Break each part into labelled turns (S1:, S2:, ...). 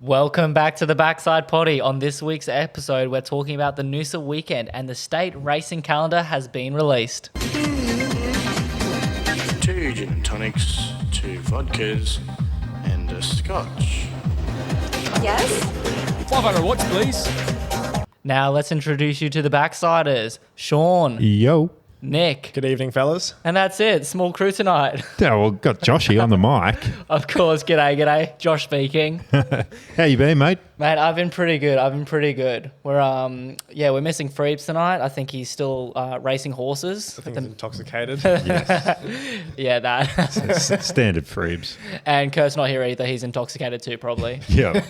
S1: Welcome back to the Backside Poddy. On this week's episode, we're talking about the Noosa weekend, and the state racing calendar has been released.
S2: 2 gin and tonics, 2 vodkas, and a scotch.
S3: Yes?
S4: 500 watts, please.
S1: Now let's introduce you to the Backsiders. Sean,
S5: Yo.
S1: Nick,
S6: Good evening, fellas.
S1: and that's it. Small crew tonight.
S5: Yeah, well, got Joshy on the mic.
S1: Of course, g'day. Josh speaking.
S5: How you been, mate?
S1: Mate, I've been pretty good. We're we're missing Freebs tonight. I think he's still racing horses.
S6: I think he's intoxicated.
S5: Yes.
S1: Yeah, that.
S5: Standard Freebs.
S1: And Kurt's not here either. He's intoxicated too, probably.
S5: Yeah.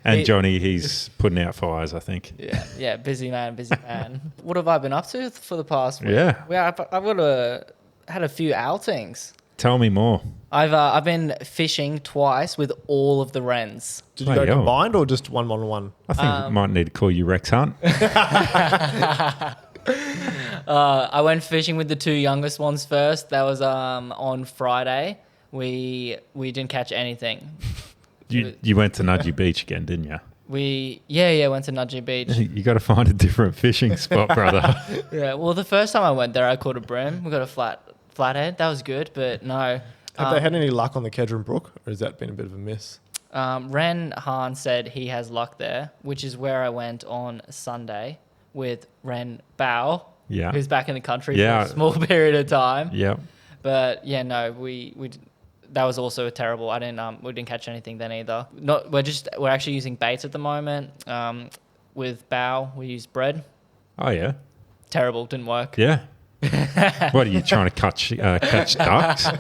S5: And Johnny, he's putting out fires, I think.
S1: Yeah, busy man. What have I been up to for the past week?
S5: Yeah.
S1: Well, I've had a few outings.
S5: Tell me more.
S1: I've been fishing twice with all of the wrens.
S6: Did you go
S5: Hey, yo.
S6: combined or just one on one?
S5: I think we might need to call you Rex Hunt.
S1: I went fishing with the two youngest ones first. That was on Friday. We didn't catch anything.
S5: You went to Nudgee Beach again, didn't you?
S1: We went to Nudgee Beach.
S5: You got to find a different fishing spot, brother.
S1: Yeah, well, the first time I went there, I caught a bream. We got a flathead. That was good, but no.
S6: Have they had any luck on the Kedron Brook, or has that been a bit of a miss?
S1: Ren Hahn said he has luck there, which is where I went on Sunday with Ren Bao,
S5: Yeah.
S1: who's back in the country
S5: Yeah.
S1: for a small period of time.
S5: Yeah.
S1: But yeah, no, we that was also a terrible. We didn't catch anything then either. We're actually using baits at the moment. With Bao, we use bread.
S5: Oh, yeah.
S1: Terrible, didn't work.
S5: Yeah. What, are you trying to catch ducks?
S1: Mate,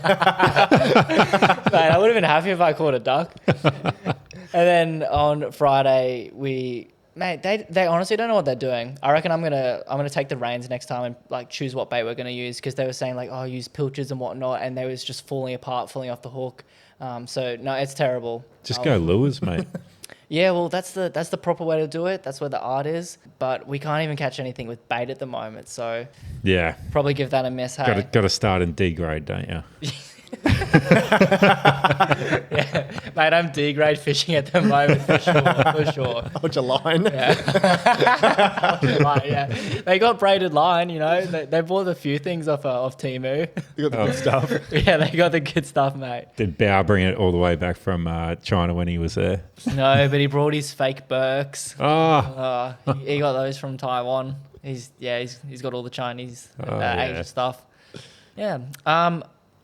S1: I would have been happy if I caught a duck. And then on Friday, they honestly don't know what they're doing. I reckon I'm gonna take the reins next time and like choose what bait we're gonna use, because they were saying like, oh, use pilchards and whatnot, and they was just falling apart, falling off the hook. So no, it's terrible.
S5: Just go lures, mate.
S1: Yeah, well, that's the proper way to do it. That's where the art is. But we can't even catch anything with bait at the moment, so
S5: Yeah.
S1: probably give that a miss. Hey,
S5: Got to start in D grade, don't you?
S1: yeah, mate, I'm D grade fishing at the moment for sure.
S6: Hold your line.
S1: Yeah, they got braided line. You know, they bought a few things off Temu.
S6: You got the good stuff.
S1: Yeah, they got the good stuff, mate.
S5: Did Bao bring it all the way back from China when he was there?
S1: No, but he brought his fake Birks.
S5: Oh,
S1: He got those from Taiwan. He's got all the Chinese Asian stuff. Yeah.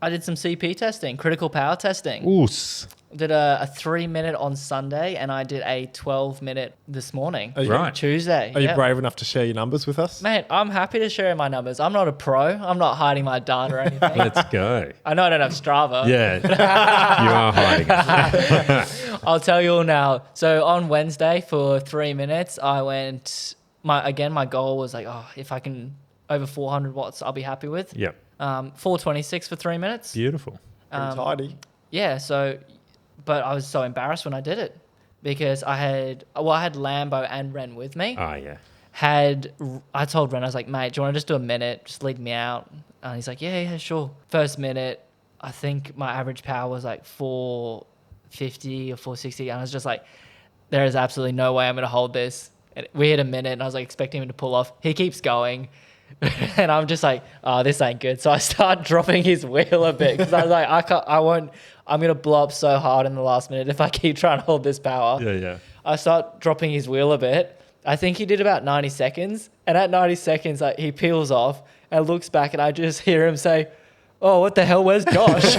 S1: I did some CP testing, critical power testing.
S5: oos.
S1: Did a 3-minute on Sunday, and I did a 12-minute this morning.
S5: Right.
S1: Tuesday.
S6: Are you brave enough to share your numbers with us?
S1: Mate, I'm happy to share my numbers. I'm not a pro. I'm not hiding my data or anything.
S5: Let's go.
S1: I know I don't have Strava.
S5: Yeah, you are hiding it.
S1: I'll tell you all now. So on Wednesday for 3 minutes, I went. My goal was like, if I can over 400 watts, I'll be happy with.
S5: Yep,
S1: 426 for 3 minutes.
S5: beautiful.
S6: Pretty tidy.
S1: Yeah. So, but I was so embarrassed when I did it because I had Lambo and Ren with me.
S5: Oh, yeah.
S1: I told Ren, I was like, mate, do you want to just do a minute? Just lead me out. And he's like, yeah, sure. First minute, I think my average power was like 450 or 460. And I was just like, there is absolutely no way I'm going to hold this. And we hit a minute and I was like expecting him to pull off. He keeps going. And I'm just like, oh, this ain't good. So I start dropping his wheel a bit because I was like, I'm going to blow up so hard in the last minute if I keep trying to hold this power.
S5: Yeah.
S1: I start dropping his wheel a bit. I think he did about 90 seconds. And at 90 seconds, like, he peels off and looks back and I just hear him say, oh, what the hell, where's Josh?
S5: What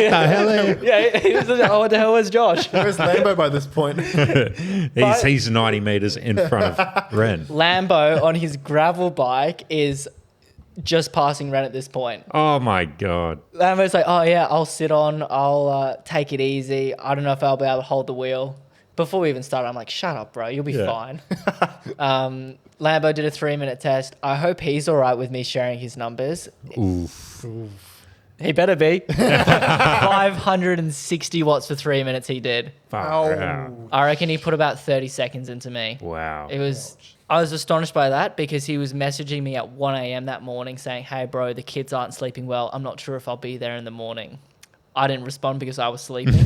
S5: the hell?
S1: Yeah, he was like, oh, what the hell, where's Josh?
S6: Where's Lambo by this point?
S5: He's 90 metres in front of Ren.
S1: Lambo on his gravel bike is just passing Ren at this point.
S5: Oh, my God.
S1: Lambo's like, oh, yeah, I'll sit on. I'll take it easy. I don't know if I'll be able to hold the wheel. Before we even started, I'm like, shut up, bro. You'll be fine. Lambo did a 3-minute test. I hope he's all right with me sharing his numbers.
S5: Oof.
S1: He better be. 560 watts for 3 minutes he did.
S5: Far out.
S1: I reckon he put about 30 seconds into me.
S5: Wow.
S1: I was astonished by that because he was messaging me at 1 a.m. that morning saying, hey, bro, the kids aren't sleeping well. I'm not sure if I'll be there in the morning. I didn't respond because I was sleeping.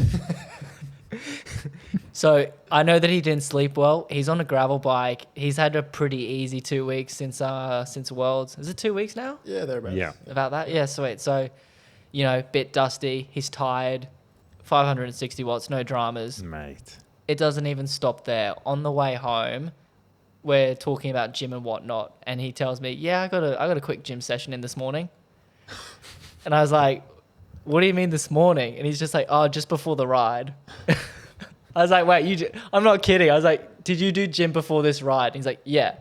S1: So I know that he didn't sleep well. He's on a gravel bike. He's had a pretty easy 2 weeks since Worlds. Is it 2 weeks now?
S6: Yeah, thereabouts.
S5: Yeah.
S1: About that? Yeah, sweet. So, you know, bit dusty. He's tired. 560 watts, no dramas.
S5: Mate.
S1: It doesn't even stop there. On the way home, we're talking about gym and whatnot, and he tells me, "Yeah, I got a quick gym session in this morning." And I was like, "What do you mean this morning?" And he's just like, "Oh, just before the ride." I was like, "Wait, I'm not kidding." I was like, "Did you do gym before this ride?" And he's like, "Yeah."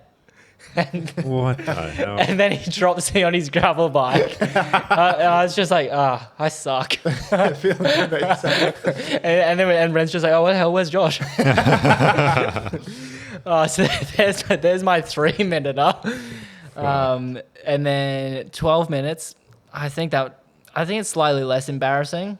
S1: And,
S5: What the hell?
S1: and then he drops me on his gravel bike. And I was just like, I suck.
S6: I feel good about yourself.
S1: and Ren's just like, "Oh, what the hell? Where's Josh?" So there's my 3 minute up. And then 12 minutes. I think it's slightly less embarrassing,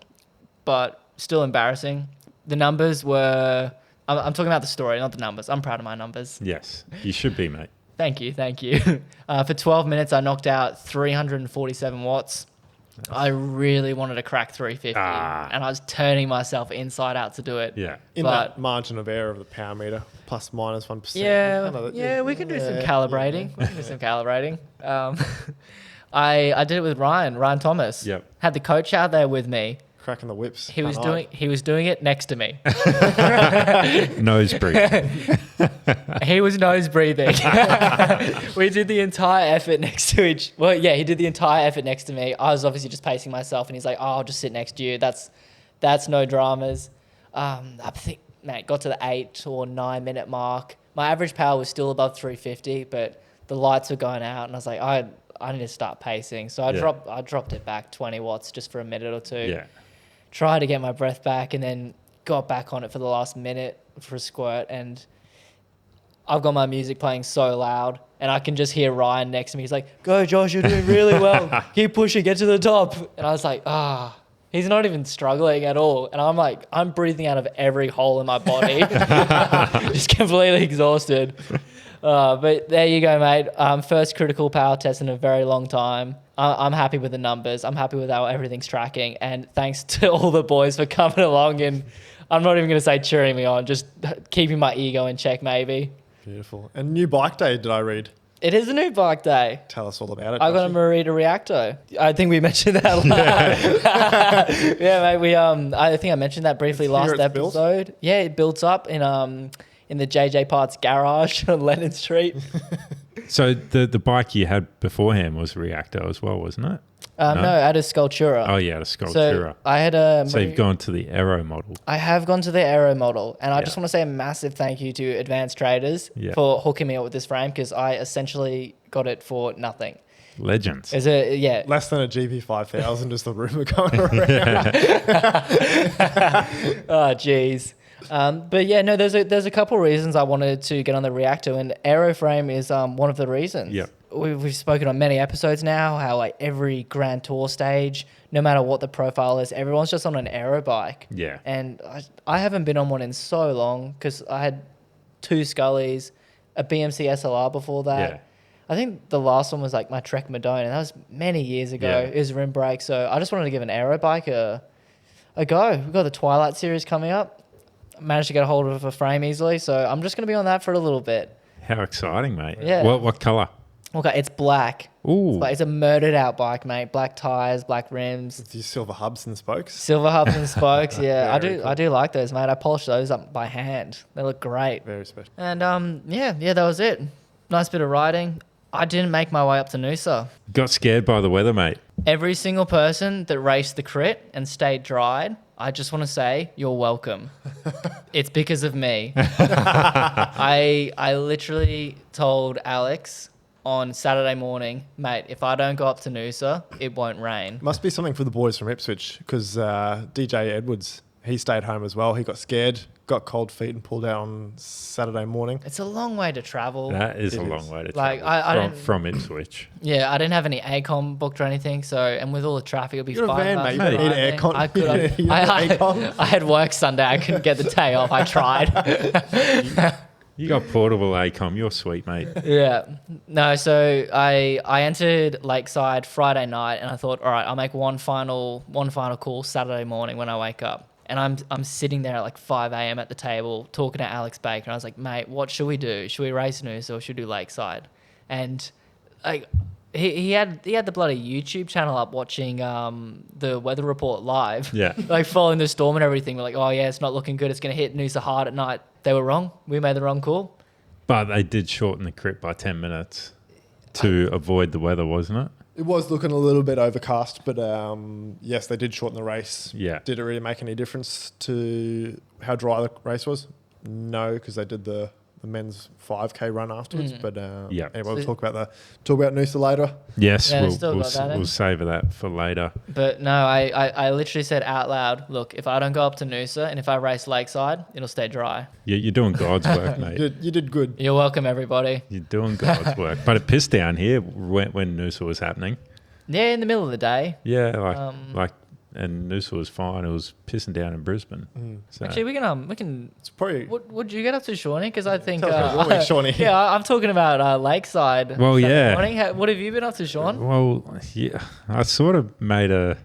S1: but still embarrassing. The numbers were. I'm talking about the story, not the numbers. I'm proud of my numbers.
S5: Yes, you should be, mate.
S1: Thank you. For 12 minutes, I knocked out 347 watts. I really wanted to crack 350, and I was turning myself inside out to do it.
S5: Yeah.
S6: In
S1: But-
S6: that margin of error of the power meter, plus minus 1%.
S1: Yeah, we can do some calibrating. We can do some calibrating. I did it with Ryan Thomas.
S5: Yep.
S1: Had the coach out there with me.
S6: Cracking the whips.
S1: He was doing it next to me.
S5: Nose breathing.
S1: He was nose breathing. We did the entire effort next to each. Well, yeah, he did the entire effort next to me. I was obviously just pacing myself, and he's like, "Oh, I'll just sit next to you. That's no dramas." I think, mate, got to the 8 or 9 minute mark. My average power was still above 350, but the lights were going out, and I was like, I need to start pacing. So I dropped it back 20 watts just for a minute or two.
S5: Yeah.
S1: Tried to get my breath back, and then got back on it for the last minute for a squirt, and I've got my music playing so loud, and I can just hear Ryan next to me. He's like, "Go, Josh, you're doing really well. Keep pushing, get to the top." And I was like, he's not even struggling at all. And I'm like, I'm breathing out of every hole in my body, just completely exhausted. But there you go, mate. First critical power test in a very long time. I'm happy with the numbers. I'm happy with how everything's tracking. And thanks to all the boys for coming along, and I'm not even going to say cheering me on, just keeping my ego in check, maybe.
S6: Beautiful. And new bike day, did I read?
S1: It is a new bike day.
S6: Tell us all about it.
S1: I got a
S6: Joshy.
S1: Merida Reacto. I think we mentioned that. Yeah, mate. I think I mentioned that briefly
S6: It's here,
S1: last
S6: it's built?
S1: episode. Yeah, it built up in the JJ Parts garage on Lennon Street.
S5: So the bike you had beforehand was a Reactor as well, wasn't it?
S1: No, at a Sculptura.
S5: Oh yeah, the
S1: So
S5: Sculptura.
S1: I had a.
S5: So you've gone to the Aero model.
S1: I have gone to the Aero model, and I
S5: Yeah.
S1: just want to say a massive thank you to Advanced Traders
S5: Yeah.
S1: for hooking me up with this frame, because I essentially got it for nothing.
S5: Legends.
S1: Is it? Yeah.
S6: Less than a GP5000 is the rumour going around.
S1: Oh, jeez. But yeah, no, there's a couple reasons I wanted to get on the Reactor, and Aeroframe is one of the reasons.
S5: Yep.
S1: We've spoken on many episodes now how like every Grand Tour stage, no matter what the profile is, everyone's just on an aero bike.
S5: Yeah.
S1: And I haven't been on one in so long, because I had 2 Scullies, a BMC SLR before that.
S5: Yeah.
S1: I think the last one was like my Trek Madone, and that was many years ago.
S5: Yeah.
S1: It was rim brake, so I just wanted to give an aero bike a go. We've got the Twilight series coming up. Managed to get a hold of a frame easily, so I'm just going to be on that for a little bit.
S5: How exciting, mate.
S1: Yeah.
S5: What colour?
S1: Okay, it's black.
S5: Ooh.
S1: It's a murdered out bike, mate. Black tires, black rims,
S6: These silver hubs and spokes.
S1: silver hubs and spokes. Yeah,
S6: Very
S1: I do like those, mate. I polish those up by hand. They look great.
S6: Very special.
S1: And yeah, that was it. Nice bit of riding. I didn't make my way up to Noosa.
S5: Got scared by the weather, mate.
S1: Every single person that raced the crit and stayed dried, I just want to say, you're welcome. It's because of me. I literally told Alex on Saturday morning, mate, if I don't go up to Noosa, it won't rain.
S6: Must be something for the boys from Ipswich, because DJ Edwards, he stayed home as well. He got scared, got cold feet, and pulled out on Saturday morning.
S1: It's a long way to travel.
S5: That is
S6: It
S5: a
S6: is.
S5: long way to
S1: Like,
S5: travel
S1: I didn't-
S5: from Ipswich.
S1: Yeah, I didn't have any ACOM booked or anything, so, and with all the traffic, it'll be
S6: You're a
S1: fine.
S6: van,
S1: but
S6: mate. You
S5: don't
S6: need
S1: I
S6: aircon.
S1: I could.
S6: You need ACOM.
S1: I had work Sunday. I couldn't get the day off. I tried.
S5: You got portable ACOM. You're sweet, mate.
S1: Yeah. No, so I entered Lakeside Friday night, and I thought, all right, I'll make one final call Saturday morning when I wake up. And I'm sitting there at like 5 a.m. at the table talking to Alex Baker. And I was like, mate, what should we do? Should we race Noosa or should we do Lakeside? And like he had the bloody YouTube channel up watching the weather report live.
S5: Yeah.
S1: Like following the storm and everything. We're like, oh yeah, it's not looking good. It's going to hit Noosa hard at night. They were wrong. We made the wrong call.
S5: But they did shorten the crit by 10 minutes to avoid the weather, wasn't it?
S6: It was looking a little bit overcast, but yes, they did shorten the race.
S5: Yeah.
S6: Did it really make any difference to how dry the race was? No, because they did the men's 5K run afterwards. But anyway, we'll talk about Noosa later.
S5: Yes,
S1: Yeah, we'll
S5: savour that for later.
S1: But no, I literally said out loud, look, if I don't go up to Noosa and if I race Lakeside, it'll stay dry.
S5: You're doing God's work, mate.
S6: You did good.
S1: You're welcome, everybody.
S5: You're doing God's work. But it pissed down here when Noosa was happening.
S1: Yeah, in the middle of the day.
S5: Yeah, and Noosa was fine. It was pissing down in Brisbane. So.
S1: Actually, we can.
S6: It's probably.
S1: What would you get up to, Shawnee? Because I think.
S6: Tell me, Shawnee.
S1: Yeah, I'm talking about Lakeside.
S5: Well,
S1: Saturday
S5: yeah.
S1: morning. What have you been up to, Sean?
S5: Well, yeah, I sort of made a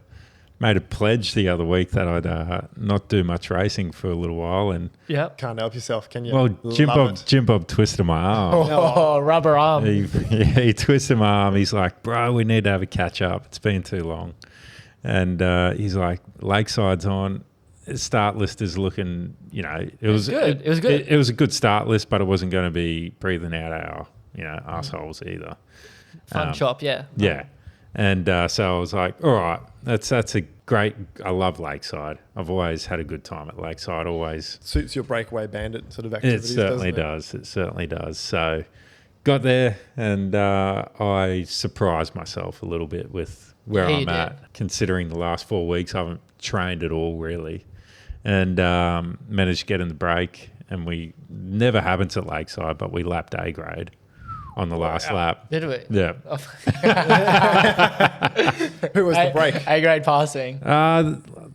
S5: pledge the other week that I'd not do much racing for a little while, and
S1: Yep.
S6: Can't help yourself, can you?
S5: well,
S6: Love it.
S5: Jim Bob twisted my arm.
S1: Oh, rubber arm.
S5: He twisted my arm. He's like, bro, we need to have a catch up. It's been too long. And he's like, Lakeside's on. The start list is looking, it was
S1: good. It was good.
S5: It was a good start list, but it wasn't going to be breathing out our, assholes either.
S1: Fun chop, yeah.
S5: Yeah. And so I was like, all right, that's a great, I love Lakeside. I've always had a good time at Lakeside, always.
S6: Suits your breakaway bandit sort of
S5: It
S6: activities,
S5: certainly
S6: doesn't it?
S5: does. It certainly does. So got there and I surprised myself a little bit with where
S1: Yeah,
S5: I'm
S1: you
S5: at, considering the last 4 weeks I haven't trained at all really, and managed to get in the break. And we never happens at Lakeside, but we lapped A grade on the last lap.
S1: Did we?
S5: Yeah.
S6: Who was the break?
S1: A grade passing.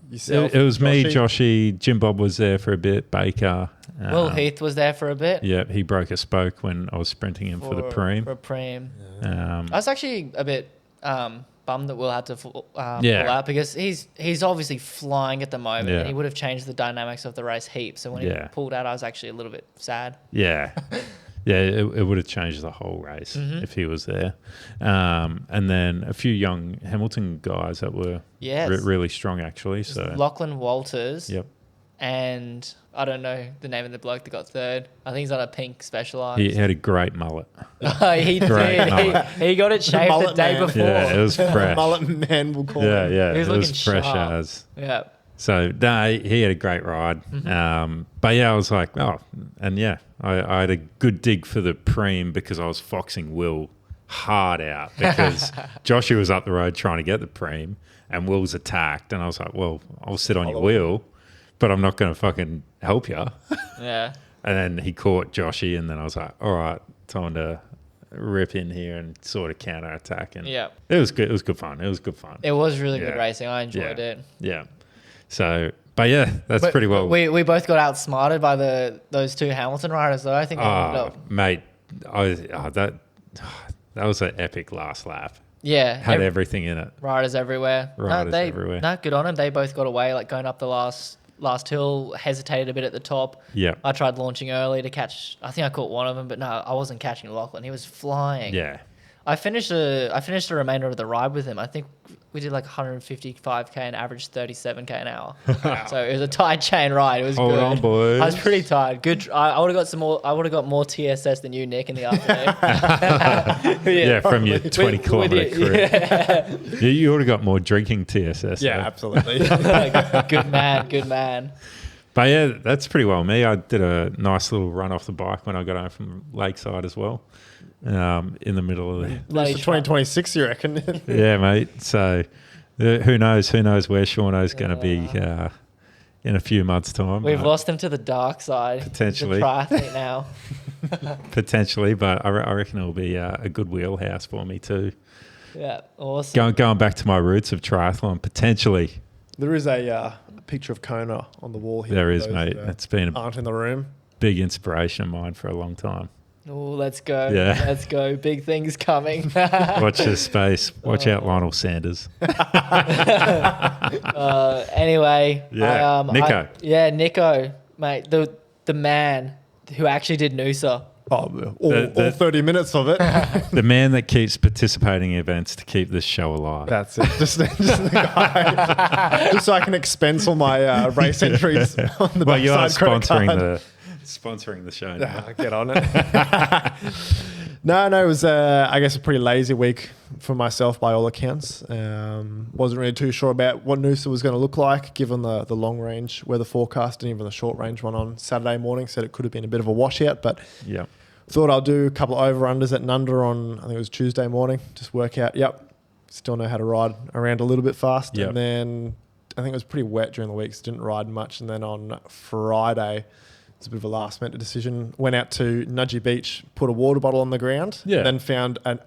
S6: Yourself,
S5: It was me,
S6: Joshy?
S5: Joshy, Jim Bob was there for a bit, Baker.
S1: Will Heath was there for a bit.
S5: Yeah, he broke a spoke when I was sprinting him for the preem.
S1: For a preem.
S5: Um,
S1: I was actually a bit bummed that Will had to fall
S5: Yeah.
S1: out because he's obviously flying at the moment
S5: Yeah.
S1: and he would have changed the dynamics of the race heaps. So when he
S5: Yeah.
S1: pulled out, I was actually a little bit sad.
S5: Yeah. Yeah, it would have changed the whole race if he was there. And then a few young Hamilton guys that were
S1: Yes.
S5: really strong, actually. So
S1: Lachlan Walters
S5: Yep.
S1: and I don't know the name of the bloke that got third. I think he's on a pink Specialized.
S5: He had a great mullet.
S1: He
S5: Great
S1: did.
S5: mullet.
S1: He got it shaved the
S6: mullet
S1: day
S6: man.
S1: before.
S5: Yeah, it was fresh.
S6: Mullet man, we'll call
S5: Yeah,
S6: him.
S5: yeah.
S1: He was
S5: It
S1: looking
S5: was fresh
S1: sharp.
S5: as.
S1: Yeah.
S5: So he had a great ride. But yeah, I was like, oh, and yeah, I had a good dig for the preem because I was foxing Will hard out because Joshua was up the road trying to get the preem and Will's attacked. And I was like, well, I'll sit on your wheel, but I'm not going to fucking help you.
S1: Yeah.
S5: And then he caught Joshy and then I was like, all right, time to rip in here and sort of counter attack. And
S1: Yeah.
S5: it was good. It was good fun. It was good fun.
S1: It was really
S5: Yeah.
S1: good racing. I enjoyed
S5: Yeah.
S1: it.
S5: Yeah. So, but yeah, that's
S1: But
S5: pretty well.
S1: We both got outsmarted by those two Hamilton riders, though. I think they ended up.
S5: Mate, that was an epic last lap.
S1: Yeah.
S5: Had everything in it.
S1: Riders everywhere.
S5: Riders everywhere.
S1: No, good on them. They both got away, like going up the last hill, hesitated a bit at the top.
S5: Yeah.
S1: I tried launching early to catch. I think I caught one of them, but no, I wasn't catching Lachlan. He was flying.
S5: Yeah.
S1: I finished the remainder of the ride with him. I think we did like 155k and averaged 37k an hour. So it was a tight chain ride. It was
S5: Hold
S1: good.
S5: on, boys.
S1: I was pretty tired. Good. I would have got some more. I would have got more TSS than you, Nick, in the afternoon.
S5: Yeah, from your 20 kilometre crit.
S1: Yeah.
S5: You would have got more drinking TSS.
S6: Yeah,
S5: though.
S6: absolutely.
S1: Good man. Good man.
S5: But yeah, that's pretty well me. I did a nice little run off the bike when I got home from Lakeside as well. In the middle of the
S1: Bloody
S6: It's 2026, you reckon?
S5: yeah, mate. So who knows where Shauno's going to be in a few months' time.
S1: We've lost him to the dark side.
S5: Potentially.
S1: He's a triathlete now.
S5: Potentially, but I reckon it'll be a good wheelhouse for me too.
S1: Yeah, awesome.
S5: Going back to my roots of triathlon, potentially.
S6: There is a picture of Kona on the wall here.
S5: There
S6: for
S5: is,
S6: those
S5: mate.
S6: that,
S5: It's been a
S6: aren't in the room.
S5: big inspiration of mine for a long time.
S1: Oh, let's go.
S5: Yeah.
S1: Let's go. Big things coming.
S5: Watch this space. Watch out, Lionel Sanders.
S1: Anyway.
S5: Yeah, Nicko.
S1: Nicko, mate. The man who actually did Noosa.
S6: Oh, all 30 minutes of it.
S5: The man that keeps participating in events to keep this show alive.
S6: That's it. Just the guy. Just so I can expense all my race entries on the
S5: Well, you are
S6: Backside credit card.
S5: sponsoring the show.
S6: Get on it. No, it was, I guess, a pretty lazy week for myself by all accounts. Wasn't really too sure about what Noosa was going to look like, given the long range weather forecast and even the short range one on Saturday morning. Said it could have been a bit of a washout, but
S5: Yeah.
S6: thought I'll do a couple of over-unders at Nunda on, I think it was Tuesday morning, just work out, still know how to ride around a little bit fast.
S5: Yep.
S6: And then I think it was pretty wet during the week, so didn't ride much. And then on Friday, it's a bit of a last-minute decision. Went out to Nudgee Beach, put a water bottle on the ground, then found a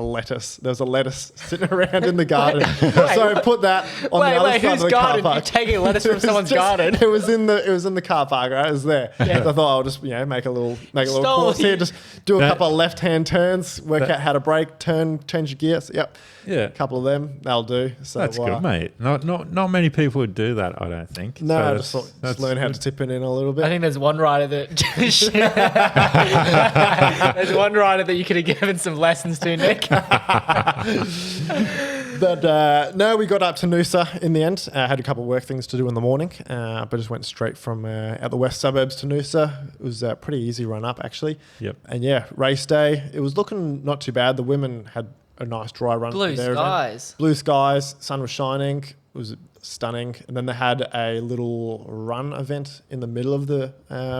S6: lettuce. There was a lettuce sitting around in the garden. So I put that on the other side of the car park.
S1: You're taking a lettuce from someone's garden.
S6: It was in the car park, right? It was there. Yeah. So I thought I'll just make a little course here. Just do a couple of left-hand turns, work out how to brake, change your gears. Yep.
S5: Yeah.
S6: A couple of them, that'll do. So
S5: That's good, mate. Not many people would do that, I don't think.
S6: No,
S5: So
S6: I just thought just learn how to tip it in a little bit.
S1: I think there's one rider that there's one rider that you could have given some lessons to, Nick.
S6: But no, we got up to Noosa in the end. Had a couple of work things to do in the morning, but just went straight from out the west suburbs to Noosa. It was a pretty easy run up, actually.
S5: Yep.
S6: And race day, it was looking not too bad. The women had a nice dry run.
S1: Blue skies.
S6: Blue skies, sun was shining. It was stunning. And then they had a little run event in the middle of the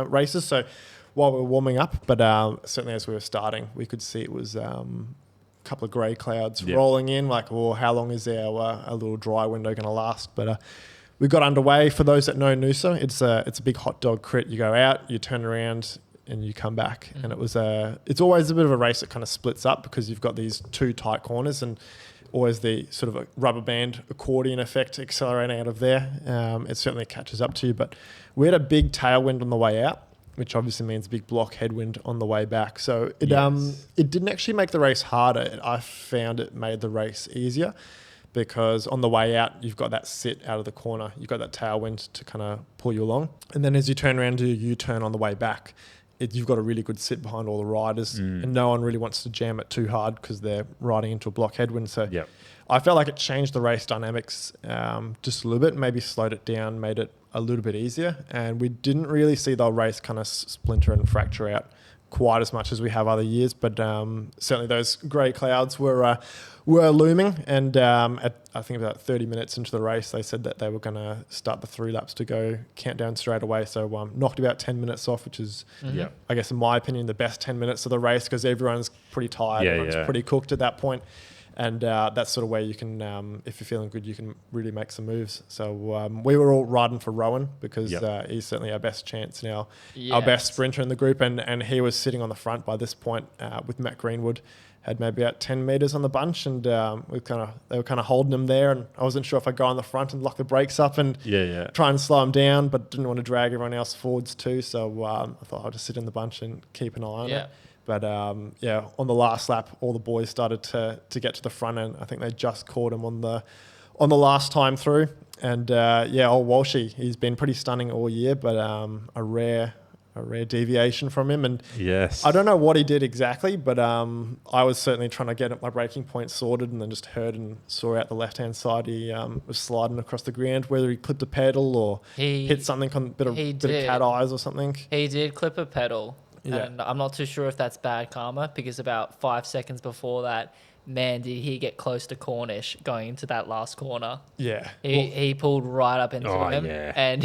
S6: races. So while we were warming up, but certainly as we were starting, we could see it was a couple of grey clouds rolling in. Like, how long is our little dry window going to last? But we got underway. For those that know Noosa, it's a big Hotdog crit. You go out, you turn around, and you come back. And it was it's always a bit of a race that kind of splits up because you've got these two tight corners and always the sort of a rubber band accordion effect accelerating out of there. It certainly catches up to you, but we had a big tailwind on the way out, which obviously means a big block headwind on the way back. So it didn't actually make the race harder. I found it made the race easier because on the way out, you've got that sit out of the corner. You've got that tailwind to kind of pull you along. And then as you turn around, do a U-turn on the way back, you've got a really good sit behind all the riders, and no one really wants to jam it too hard because they're riding into a block headwind. So I felt like it changed the race dynamics just a little bit, maybe slowed it down, made it a little bit easier. And we didn't really see the race kind of splinter and fracture out quite as much as we have other years. But certainly those grey clouds were looming. And I think about 30 minutes into the race, they said that they were going to start the 3 laps to go countdown straight away. So knocked about 10 minutes off, which is, I guess, in my opinion, the best 10 minutes of the race because everyone's pretty tired. Everyone's pretty cooked at that point. And that's sort of where you can, if you're feeling good, you can really make some moves. So we were all riding for Rowan because he's certainly our best chance now, our best sprinter in the group. And he was sitting on the front by this point with Matt Greenwood, had maybe about 10 metres on the bunch. And they were kind of holding him there. And I wasn't sure if I'd go on the front and lock the brakes up and try and slow him down, but didn't want to drag everyone else forwards too. So I thought I'll just sit in the bunch and keep an eye on it. But on the last lap, all the boys started to get to the front end. I think they just caught him on the last time through. And old Walshy, he's been pretty stunning all year, but a rare deviation from him. And I don't know what he did exactly, but I was certainly trying to get my braking point sorted, and then just heard and saw out the left hand side he was sliding across the ground. Whether he clipped a pedal or hit something on a bit of cat eyes or something. He did clip a pedal.
S1: And I'm not too sure if that's bad karma because about 5 seconds before that, man, did he get close to Cornish going into that last corner.
S6: Yeah.
S1: He pulled right up into him. Yeah. And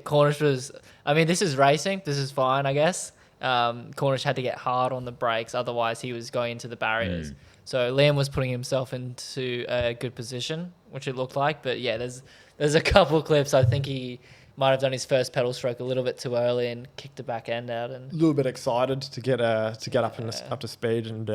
S1: Cornish was, I mean, this is racing. This is fine, I guess. Cornish had to get hard on the brakes. Otherwise, he was going into the barriers. So Liam was putting himself into a good position, which it looked like. But yeah, there's a couple of clips. I think he might have done his first pedal stroke a little bit too early and kicked the back end out. And
S6: a little bit excited to get up to speed, and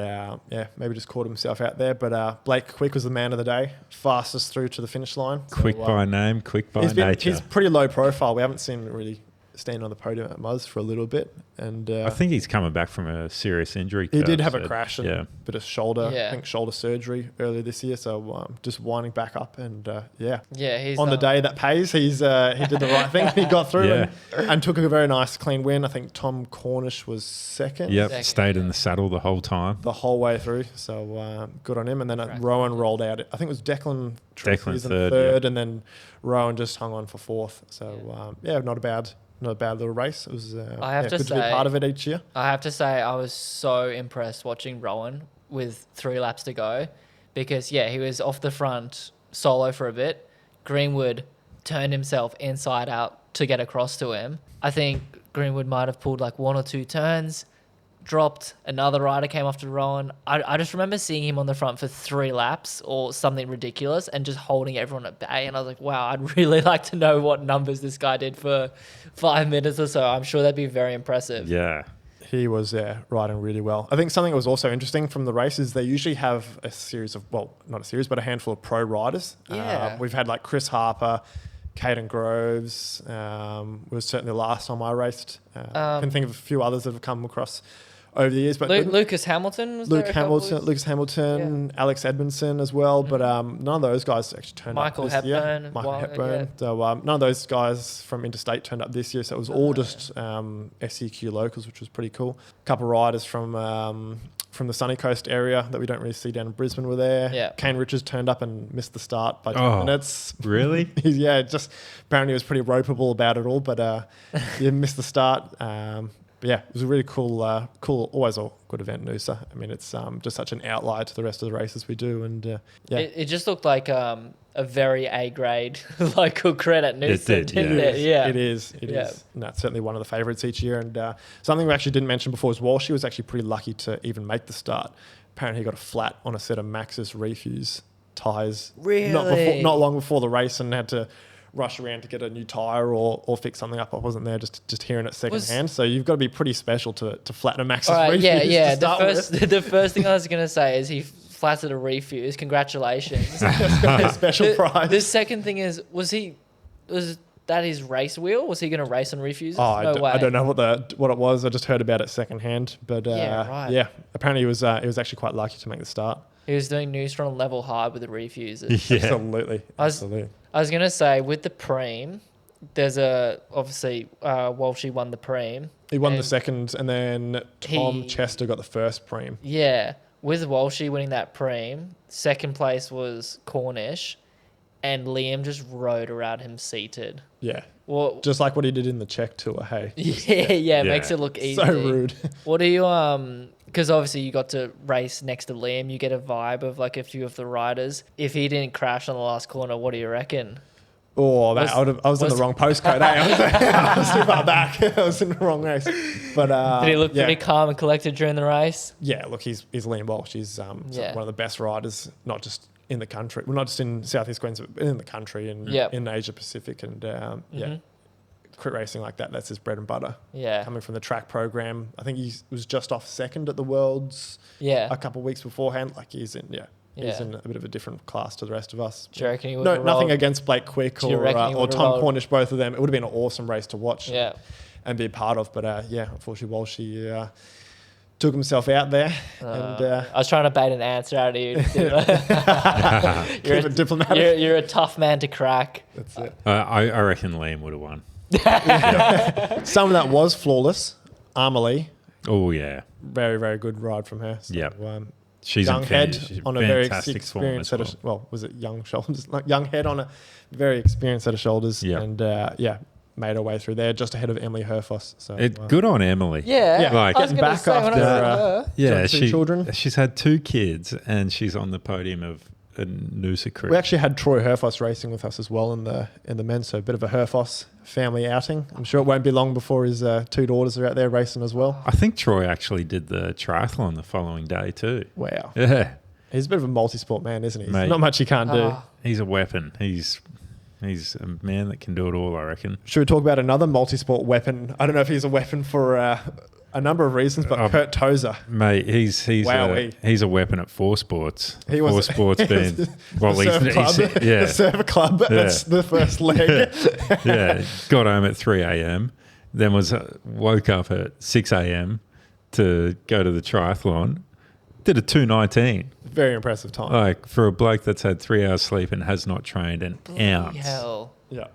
S6: maybe just caught himself out there. But Blake Quick was the man of the day, fastest through to the finish line.
S5: Quick by name, quick by nature.
S6: He's pretty low profile. We haven't seen him really standing on the podium at Muzz for a little bit. And
S5: I think he's coming back from a serious injury.
S6: he did
S5: Kurt
S6: have a
S5: said.
S6: crash and
S5: Yeah.
S6: a bit of shoulder,
S1: Yeah.
S6: I think shoulder surgery earlier this year. So just winding back up and
S1: Yeah, he's
S6: on the day that pays, he did the right thing. He got through
S5: Yeah.
S6: and took a very nice clean win. I think Tom Cornish was second.
S5: Yep,
S1: Second,
S5: stayed in the saddle the whole time.
S6: The whole way through, so good on him. And then Rowan rolled out. I think it was Declan.
S5: Declan
S6: in
S5: third,
S6: and then Rowan just hung on for fourth. So not a bad little race. It was
S1: I have to
S6: good to be
S1: say-
S6: part of it each year.
S1: I have to say I was so impressed watching Rowan with 3 laps to go because, he was off the front solo for a bit. Greenwood turned himself inside out to get across to him. I think Greenwood might have pulled like 1 or 2 turns, dropped, another rider came after Rowan. I just remember seeing him on the front for 3 laps or something ridiculous and just holding everyone at bay. And I was like, wow, I'd really like to know what numbers this guy did for 5 minutes or so. I'm sure that'd be very impressive.
S5: Yeah.
S6: He was riding really well. I think something that was also interesting from the race is they usually have a series of, well, not a series, but a handful of pro riders.
S1: Yeah.
S6: We've had like Chris Harper, Caden Groves. Was certainly the last time I raced. I can think of a few others that have come across over the years. But
S1: Lucas Hamilton was there a couple of weeks?
S6: Lucas Hamilton, Alex Edmondson as well. But none of those guys actually turned
S1: Michael
S6: up this year.
S1: Hepburn,
S6: Michael
S1: well,
S6: Hepburn.
S1: yeah.
S6: So none of those guys from interstate turned up this year. So it was all just SCQ locals, which was pretty cool. A couple of riders from the Sunny Coast area that we don't really see down in Brisbane were there.
S1: Yeah.
S6: Kane Richards turned up and missed the start by 10 minutes.
S5: Really?
S6: Just apparently he was pretty ropeable about it all, but missed the start. It was a really cool, always a good event, Noosa. I mean, it's just such an outlier to the rest of the races we do. And
S1: It just looked like a very A-grade local crit at Noosa,
S5: It did,
S1: didn't
S5: yeah.
S1: it? Yeah.
S6: It is. And that's certainly one of the favourites each year. And something we actually didn't mention before is Walshy was actually pretty lucky to even make the start. Apparently he got a flat on a set of Maxxis refuse tyres.
S1: Really?
S6: Not long before the race and had to rush around to get a new tyre or fix something up. I wasn't there just hearing it secondhand. So you've got to be pretty special to flatten a Maxxis
S1: All right,
S6: refuse.
S1: yeah.
S6: To start with.
S1: The first thing I was going to say is he flattered a refuse. Congratulations.
S6: A special prize.
S1: The second thing is, was that his race wheel? Was he going to race on refuses?
S6: Oh,
S1: No way.
S6: I don't know what it was. I just heard about it secondhand. But
S1: right.
S6: apparently he was actually quite lucky to make the start.
S1: He was doing Noosa on level hard with the refuses.
S5: Yeah.
S6: Absolutely.
S1: I was going to say, with the Preem, there's obviously, Walshy won the Preem.
S6: He won the
S1: and
S6: second, and then Tom Chester got the first preem.
S1: Yeah. With Walshy winning that Preem, second place was Cornish, and Liam just rode around him seated.
S6: Yeah.
S1: Well,
S6: Just like what he did in the Czech tour, hey.
S1: yeah, makes it look easy.
S6: So rude.
S1: What do you, because obviously you got to race next to Liam, you get a vibe of like a few of the riders. If he didn't crash on the last corner, what do you reckon?
S6: Oh, man, I was in the wrong postcode. I was too far back. I was in the wrong race. But
S1: Did he look pretty calm and collected during the race?
S6: Yeah, look, he's Liam Walsh. He's one of the best riders, not just in the country. Well, not just in Southeast Queensland, but in the country and in Asia Pacific. And crit racing like that's his bread and butter.
S1: Yeah.
S6: Coming from the track program. I think he was just off second at the Worlds a couple of weeks beforehand. Like he's in a bit of a different class to the rest of us.
S1: Do you reckon he would
S6: No,
S1: have
S6: nothing
S1: rolled?
S6: against Blake Quick or Tom Cornish, both of them. It would have been an awesome race to watch and be a part of. But unfortunately, Walshy took himself out there. And
S1: I was trying to bait an answer out of you.
S6: keep it diplomatic.
S1: You're a tough man to crack.
S6: That's it.
S5: I reckon Liam would have won.
S6: Some of that was flawless. Amelie,
S5: Oh, yeah.
S6: very, very good ride from her. So,
S5: Yep. She's
S6: young
S5: in
S6: head
S5: she's
S6: on a very
S5: fantastic form as
S6: experienced set
S5: well.
S6: of was it young shoulders? Like young head on a very experienced set of shoulders.
S5: Yep.
S6: And made her way through there just ahead of Emily Herfoss. So
S5: Good on Emily.
S1: Yeah.
S5: Like-
S1: I was gonna
S6: Back
S1: say, when I
S6: after,
S1: saw her.
S5: Yeah,
S6: two children.
S5: she's had 2 kids and she's on the podium of a Noosa Crit.
S6: we actually had Troy Herfoss racing with us as well in the men, so a bit of a Herfoss family outing. I'm sure it won't be long before his 2 daughters are out there racing as well.
S5: I think Troy actually did the triathlon the following day too.
S6: Wow.
S5: Yeah.
S6: He's a bit of a multi-sport man, isn't he?
S5: Mate.
S6: Not much he can't do.
S1: Ah.
S5: He's a weapon. He's a man that can do it all, I reckon.
S6: Should we talk about another multi-sport weapon? I don't know if he's a weapon for a number of reasons, but Kurt Tozer.
S5: Mate, he's
S6: Wowee.
S5: he's a weapon at 4 Sports.
S6: He was
S5: 4 Sports being well,
S6: the surf club,
S5: yeah,
S6: the surf club. That's the first leg.
S5: yeah. Got home at 3 a.m. then woke up at 6 a.m. to go to the triathlon. Did a 2:19.
S6: Very impressive time.
S5: Like for a bloke that's had 3 hours sleep and has not trained an ounce.
S1: Hell.
S6: Yeah.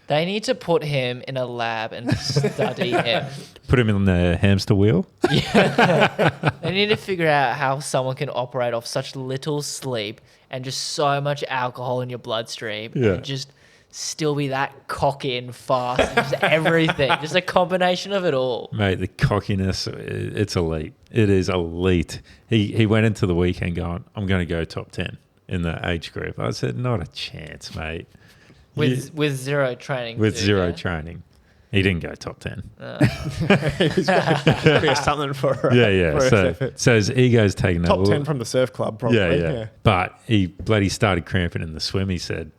S1: They need to put him in a lab and study him.
S5: Put him in the hamster wheel.
S1: They need to figure out how someone can operate off such little sleep and just so much alcohol in your bloodstream and just still be that cocky and fast and just everything. Just a combination of it all.
S5: Mate, the cockiness, it's elite. It is elite. He went into the weekend going, I'm going to go top 10 in the age group. I said, not a chance, mate.
S1: With zero training.
S5: With
S1: too,
S5: zero
S1: yeah?
S5: training. He didn't go top 10.
S6: He's got to be something for
S5: So his ego's taken
S6: top
S5: a
S6: 10 from the surf club, probably.
S5: Yeah. But he bloody started cramping in the swim, he said.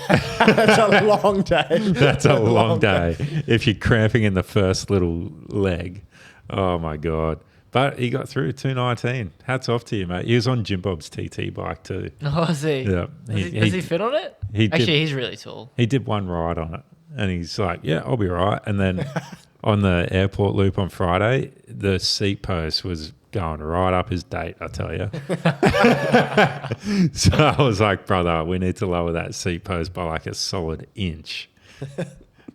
S6: That's a long day.
S5: That's a long day. If you're cramping in the first little leg. Oh, my God. But he got through 2:19. Hats off to you, mate. He was on Jim Bob's TT bike too.
S1: Oh, is he?
S5: Yeah.
S1: Does he fit on it? Actually, he's really tall.
S5: He did one ride on it. And he's like, yeah, I'll be right. And then on the airport loop on Friday, the seat post was going right up his date, I tell you. So I was like, brother, we need to lower that seat post by like a solid inch.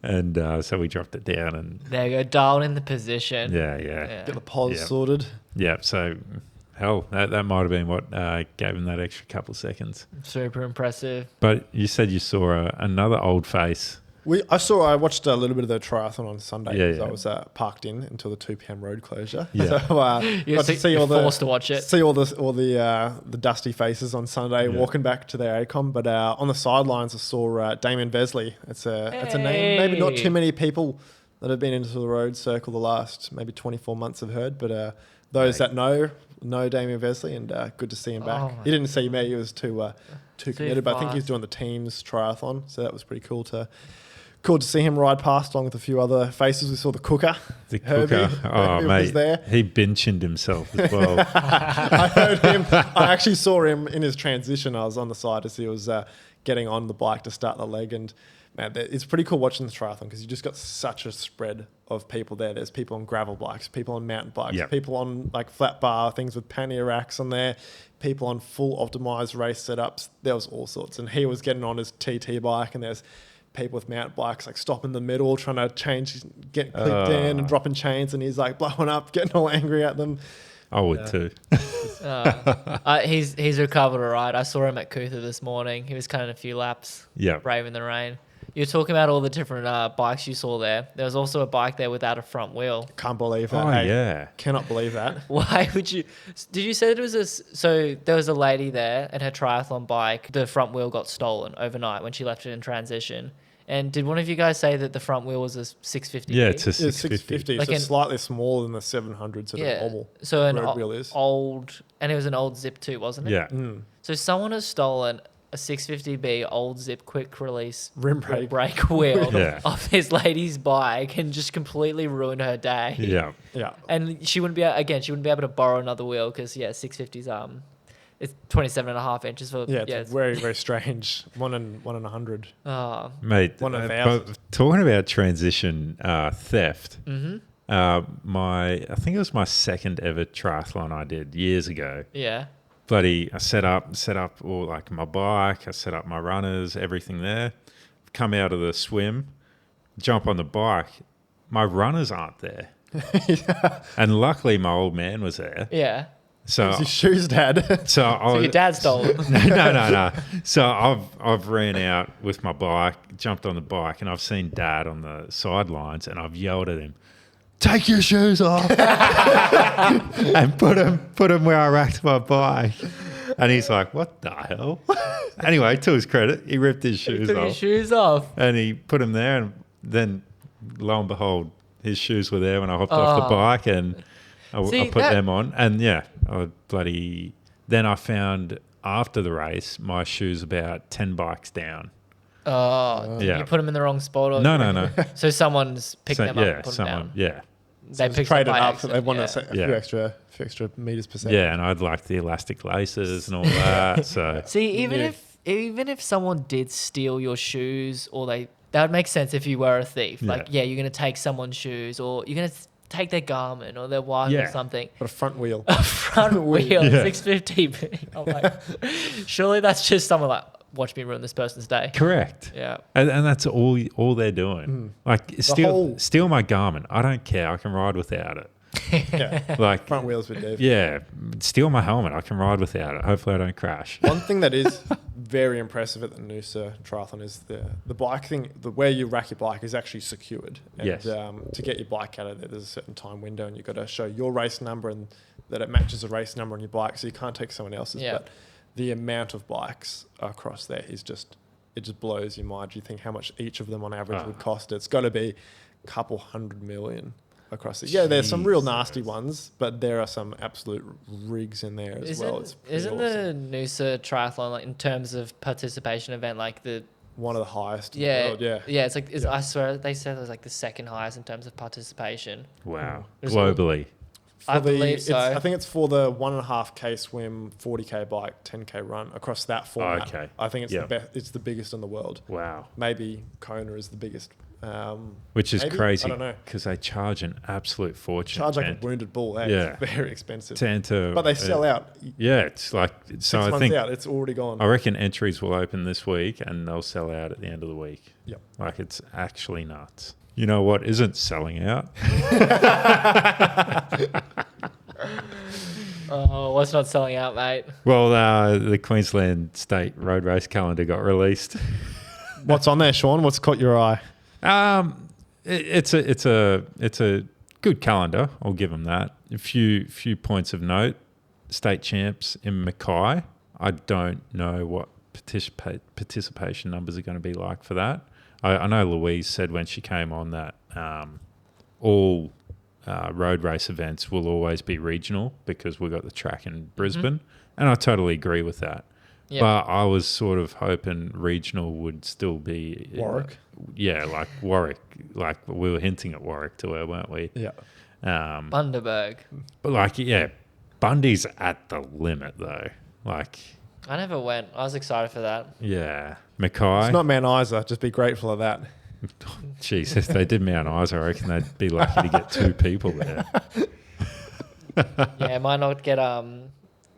S5: And so we dropped it down. And
S1: there you go, dialed in the position.
S5: Yeah.
S6: Get the pos
S5: Yep.
S6: sorted.
S5: Yeah, so hell, that might have been what gave him that extra couple seconds.
S1: Super impressive.
S5: But you said you saw another old face.
S6: I watched a little bit of the triathlon on Sunday
S5: Yeah,
S6: because
S5: yeah.
S6: I was parked in until the 2 p.m. road closure.
S5: Yeah.
S6: So got to see
S1: you're
S6: all the
S1: forced to watch it.
S6: see all the dusty faces on Sunday walking back to their ACOM. But on the sidelines, I saw Damien Vesley. It's a name maybe not too many people that have been into the road circle the last maybe 24 months have heard. But those that know Damien Vesley, and good to see him back.
S1: Oh,
S6: He didn't see me; he was too committed. But I think
S1: fast.
S6: he's doing the team's triathlon, so that was pretty cool to see him ride past along with a few other faces. We saw the cooker.
S5: The
S6: Herbie,
S5: cooker. Oh,
S6: who
S5: mate.
S6: was there.
S5: He benchinned himself as well.
S6: I heard him. I actually saw him in his transition. I was on the side as he was getting on the bike to start the leg. And man, it's pretty cool watching the triathlon because you just got such a spread of people there. There's people on gravel bikes, people on mountain bikes,
S5: Yep.
S6: people on like flat bar things with pannier racks on there, people on full optimized race setups. There was all sorts. And he was getting on his TT bike, and there's people with mountain bikes like stop in the middle trying to change, get clipped in and dropping chains, and he's like blowing up, getting all angry at them.
S5: I would too.
S1: He's recovered all right. I saw him at Cootha this morning. He was cutting a few laps,
S5: Yeah.
S1: braving the rain. You're talking about all the different bikes you saw there. There was also a bike there without a front wheel.
S6: Can't believe that.
S5: Oh,
S6: Hey,
S5: yeah.
S6: Cannot believe that.
S1: Why would you? Did you say that it was so there was a lady there and her triathlon bike, the front wheel got stolen overnight when she left it in transition. And did one of you guys say that the front wheel was a 650?
S5: Yeah, it's a
S6: It's
S5: 650.
S6: 650,
S1: Like
S6: so
S1: an-
S6: slightly smaller than the 700s that are normal.
S1: So an
S6: road wheel is.
S1: old, and it was an old Zip too, wasn't it?
S5: Yeah.
S1: So someone has stolen a 650B old Zip quick release
S6: Rim brake.
S1: wheel
S5: Yeah.
S1: off this lady's bike and just completely ruined her day.
S5: Yeah.
S6: Yeah.
S1: And she wouldn't be able to borrow another wheel because 650's it's 27.5 inches for
S6: It's very, very strange. One in 100.
S5: Mate,
S6: One in 1,000.
S5: but talking about transition theft,
S1: Mm-hmm.
S5: I think it was my second ever triathlon I did years ago.
S1: Yeah.
S5: Bloody, I set up all like my bike, I set up my runners, everything there. Come out of the swim, jump on the bike. My runners aren't there. And luckily my old man was there.
S1: Yeah.
S5: So
S6: It's his shoes, Dad.
S1: So your dad stole it.
S5: no. So I've ran out with my bike, jumped on the bike, and I've seen Dad on the sidelines, and I've yelled at him, "Take your shoes off," and put them where I racked my bike. And he's like, "What the hell?" Anyway, to his credit, he ripped his shoes
S1: Took
S5: off,
S1: his shoes off.
S5: and he put them there, and then lo and behold, his shoes were there when I hopped off the bike, and I
S1: See,
S5: put them on, and then I found after the race my shoes about 10 bikes down.
S1: Oh,
S5: Yeah.
S1: you put them in the wrong spot? Or
S5: No.
S1: So someone's picked them up and put them
S5: someone,
S1: down.
S5: yeah,
S1: They picked them
S6: Traded
S1: by
S6: up.
S1: accident,
S6: They wanted
S1: yeah.
S6: a few extra meters per second.
S5: yeah, and I'd like the elastic laces and all that. So
S1: See, even if someone did steal your shoes or they That would make sense if you were a thief.
S5: Yeah.
S1: Like, yeah, you're going to take someone's shoes or you're going to take their garment or their wife
S5: Yeah.
S1: or something.
S6: But a front wheel.
S1: A front wheel,
S5: Yeah.
S1: 650. I'm like, surely that's just someone like, watch me ruin this person's day.
S5: Correct.
S1: Yeah.
S5: And that's all they're doing. Like, steal my garment. I don't care. I can ride without it.
S6: Yeah.
S5: Like,
S6: Front wheels with Dave.
S5: yeah, steal my helmet. I can ride without it. Hopefully I don't crash.
S6: One thing that is very impressive at the Noosa Triathlon is the bike thing. Where you rack your bike is actually secured. And,
S5: Yes.
S6: to get your bike out of there, there's a certain time window, and you've got to show your race number and that it matches a race number on your bike, so you can't take someone else's.
S1: Yeah.
S6: But the amount of bikes across there is just blows your mind. You think how much each of them on average would cost. It's got to be a couple $100 million. Across it. Yeah, there's some real nasty ones, but there are some absolute rigs in there as well. It's pretty
S1: Isn't
S6: awesome.
S1: the Noosa Triathlon, like in terms of participation event, like the
S6: One of the highest in
S1: yeah,
S6: the world, yeah.
S1: yeah, it's like I swear they said it was like the second highest in terms of participation.
S5: Wow.
S1: There's
S5: Globally.
S1: I believe so.
S6: I think it's for the 1.5K swim, 40K bike, 10K run across that format.
S5: Okay.
S6: I think it's
S5: Yeah.
S6: the best. It's the biggest in the world.
S5: Wow.
S6: Maybe Kona is the biggest.
S5: Which is
S6: maybe?
S5: crazy
S6: I don't know.
S5: because they charge an absolute fortune.
S6: Charge like
S5: and
S6: a wounded bull. Eh?
S5: Yeah.
S6: It's very expensive.
S5: to enter,
S6: But they sell out.
S5: Yeah, it's like, so
S6: 6
S5: I
S6: months
S5: think,
S6: out, it's already gone.
S5: I reckon entries will open this week and they'll sell out at the end of the week.
S6: Yep.
S5: Like, it's actually nuts. You know what isn't selling out?
S1: Oh, what's not selling out, mate?
S5: Well, the Queensland State Road Race calendar got released.
S6: What's on there, Sean? What's caught your eye?
S5: It's a good calendar. I'll give them that. A few points of note. State champs in Mackay. I don't know what participation numbers are going to be like for that. I know Louise said when she came on that all road race events will always be regional because we've got the track in Brisbane, and I totally agree with that.
S1: Yeah.
S5: But I was sort of hoping regional would still be
S6: Warwick.
S5: Yeah, like Warwick. Like we were hinting at Warwick to her, weren't we?
S6: Yeah.
S1: Bundaberg.
S5: But like, yeah, Bundy's at the limit though. Like,
S1: I never went. I was excited for that.
S5: yeah, Mackay.
S6: It's not Mount Isa. Just be grateful of that.
S5: Jeez, if they did Mount Isa, I reckon they'd be lucky to get 2 people there.
S1: Yeah, might not get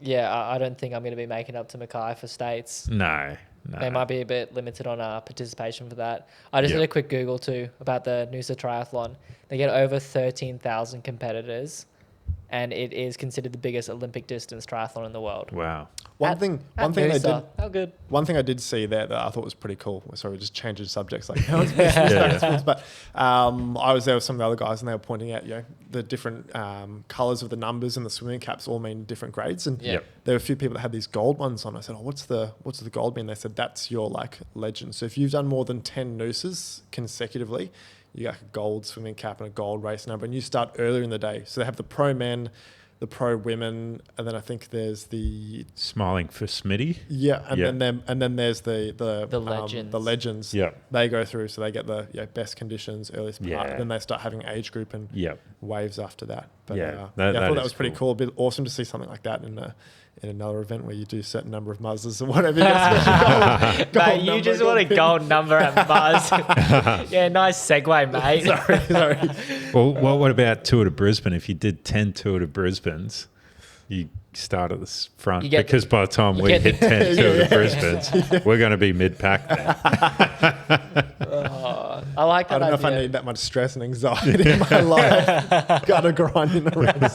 S1: yeah, I don't think I'm going to be making up to Mackay for states.
S5: No.
S1: They might be a bit limited on participation for that. I just
S5: Yep.
S1: did a quick Google too about the Noosa Triathlon. They get over 13,000 competitors, and it is considered the biggest Olympic distance triathlon in the world.
S5: Wow.
S6: One thing they
S1: Noosa.
S6: did.
S1: How good.
S6: One thing I did see there that I thought was pretty cool. Sorry, just changing subjects. Like, no, it's
S5: Yeah.
S6: but I was there with some of the other guys, and they were pointing out, the different colours of the numbers and the swimming caps all mean different grades. And
S1: Yep.
S6: there were a few people that had these gold ones on. I said, "Oh, what's the gold mean?" They said, "That's your like legend. So if you've done more than 10 nooses consecutively, you got a gold swimming cap and a gold race number, and you start earlier in the day. So they have the pro men, the pro women, and then I think there's the
S5: Smiling for Smitty.
S6: and then there's the
S1: legends.
S6: The legends.
S5: Yeah.
S6: They go through, so they get the best conditions, earliest part.
S5: Yeah.
S6: And then they start having age group and
S5: Yep.
S6: waves after that. But
S5: Yeah,
S6: I
S5: that
S6: thought that
S5: is
S6: was pretty
S5: cool.
S6: cool. A bit awesome to see something like that in another event where you do a certain number of muzzers or whatever. You get gold
S1: Mate, you
S6: number,
S1: just
S6: gold
S1: want a
S6: pin.
S1: gold number at Buzz. Yeah, nice segue, mate.
S6: Sorry.
S5: Well, what about Tour de Brisbane? If you did 10 Tour de Brisbanes, you start at the front
S1: You get
S5: because by the time we
S1: get
S5: hit 10 Tour de Brisbanes, we're going to be mid-pack there.
S1: I like
S6: I
S1: that
S6: don't know if I
S1: idea.
S6: need that much stress and anxiety in my life. Gotta grind in around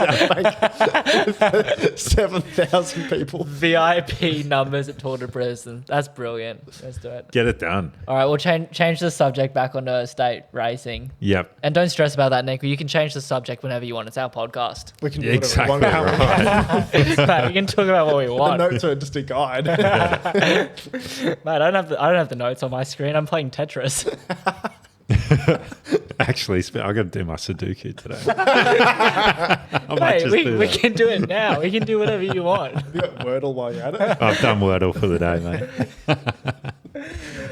S6: 7,000 people.
S1: VIP numbers at Tour de Brisbane. That's brilliant. Let's do it.
S5: Get it done.
S1: All right, we'll change the subject back onto state racing.
S5: Yep.
S1: And don't stress about that, Nicko. You can change the subject whenever you want. It's our podcast.
S6: We can do
S5: Exactly
S6: whatever we want.
S5: right.
S1: Mate, we can talk about what we
S6: The
S1: want.
S6: notes are just a guide.
S1: Mate, I don't have the notes on my screen. I'm playing Tetris.
S5: Actually, I got to do my Sudoku today. I might
S1: Mate,
S5: just
S1: we
S5: do that.
S1: can do it now. We can do whatever you want.
S6: You got Wordle while you're at it.
S5: I've done Wordle for the day, mate.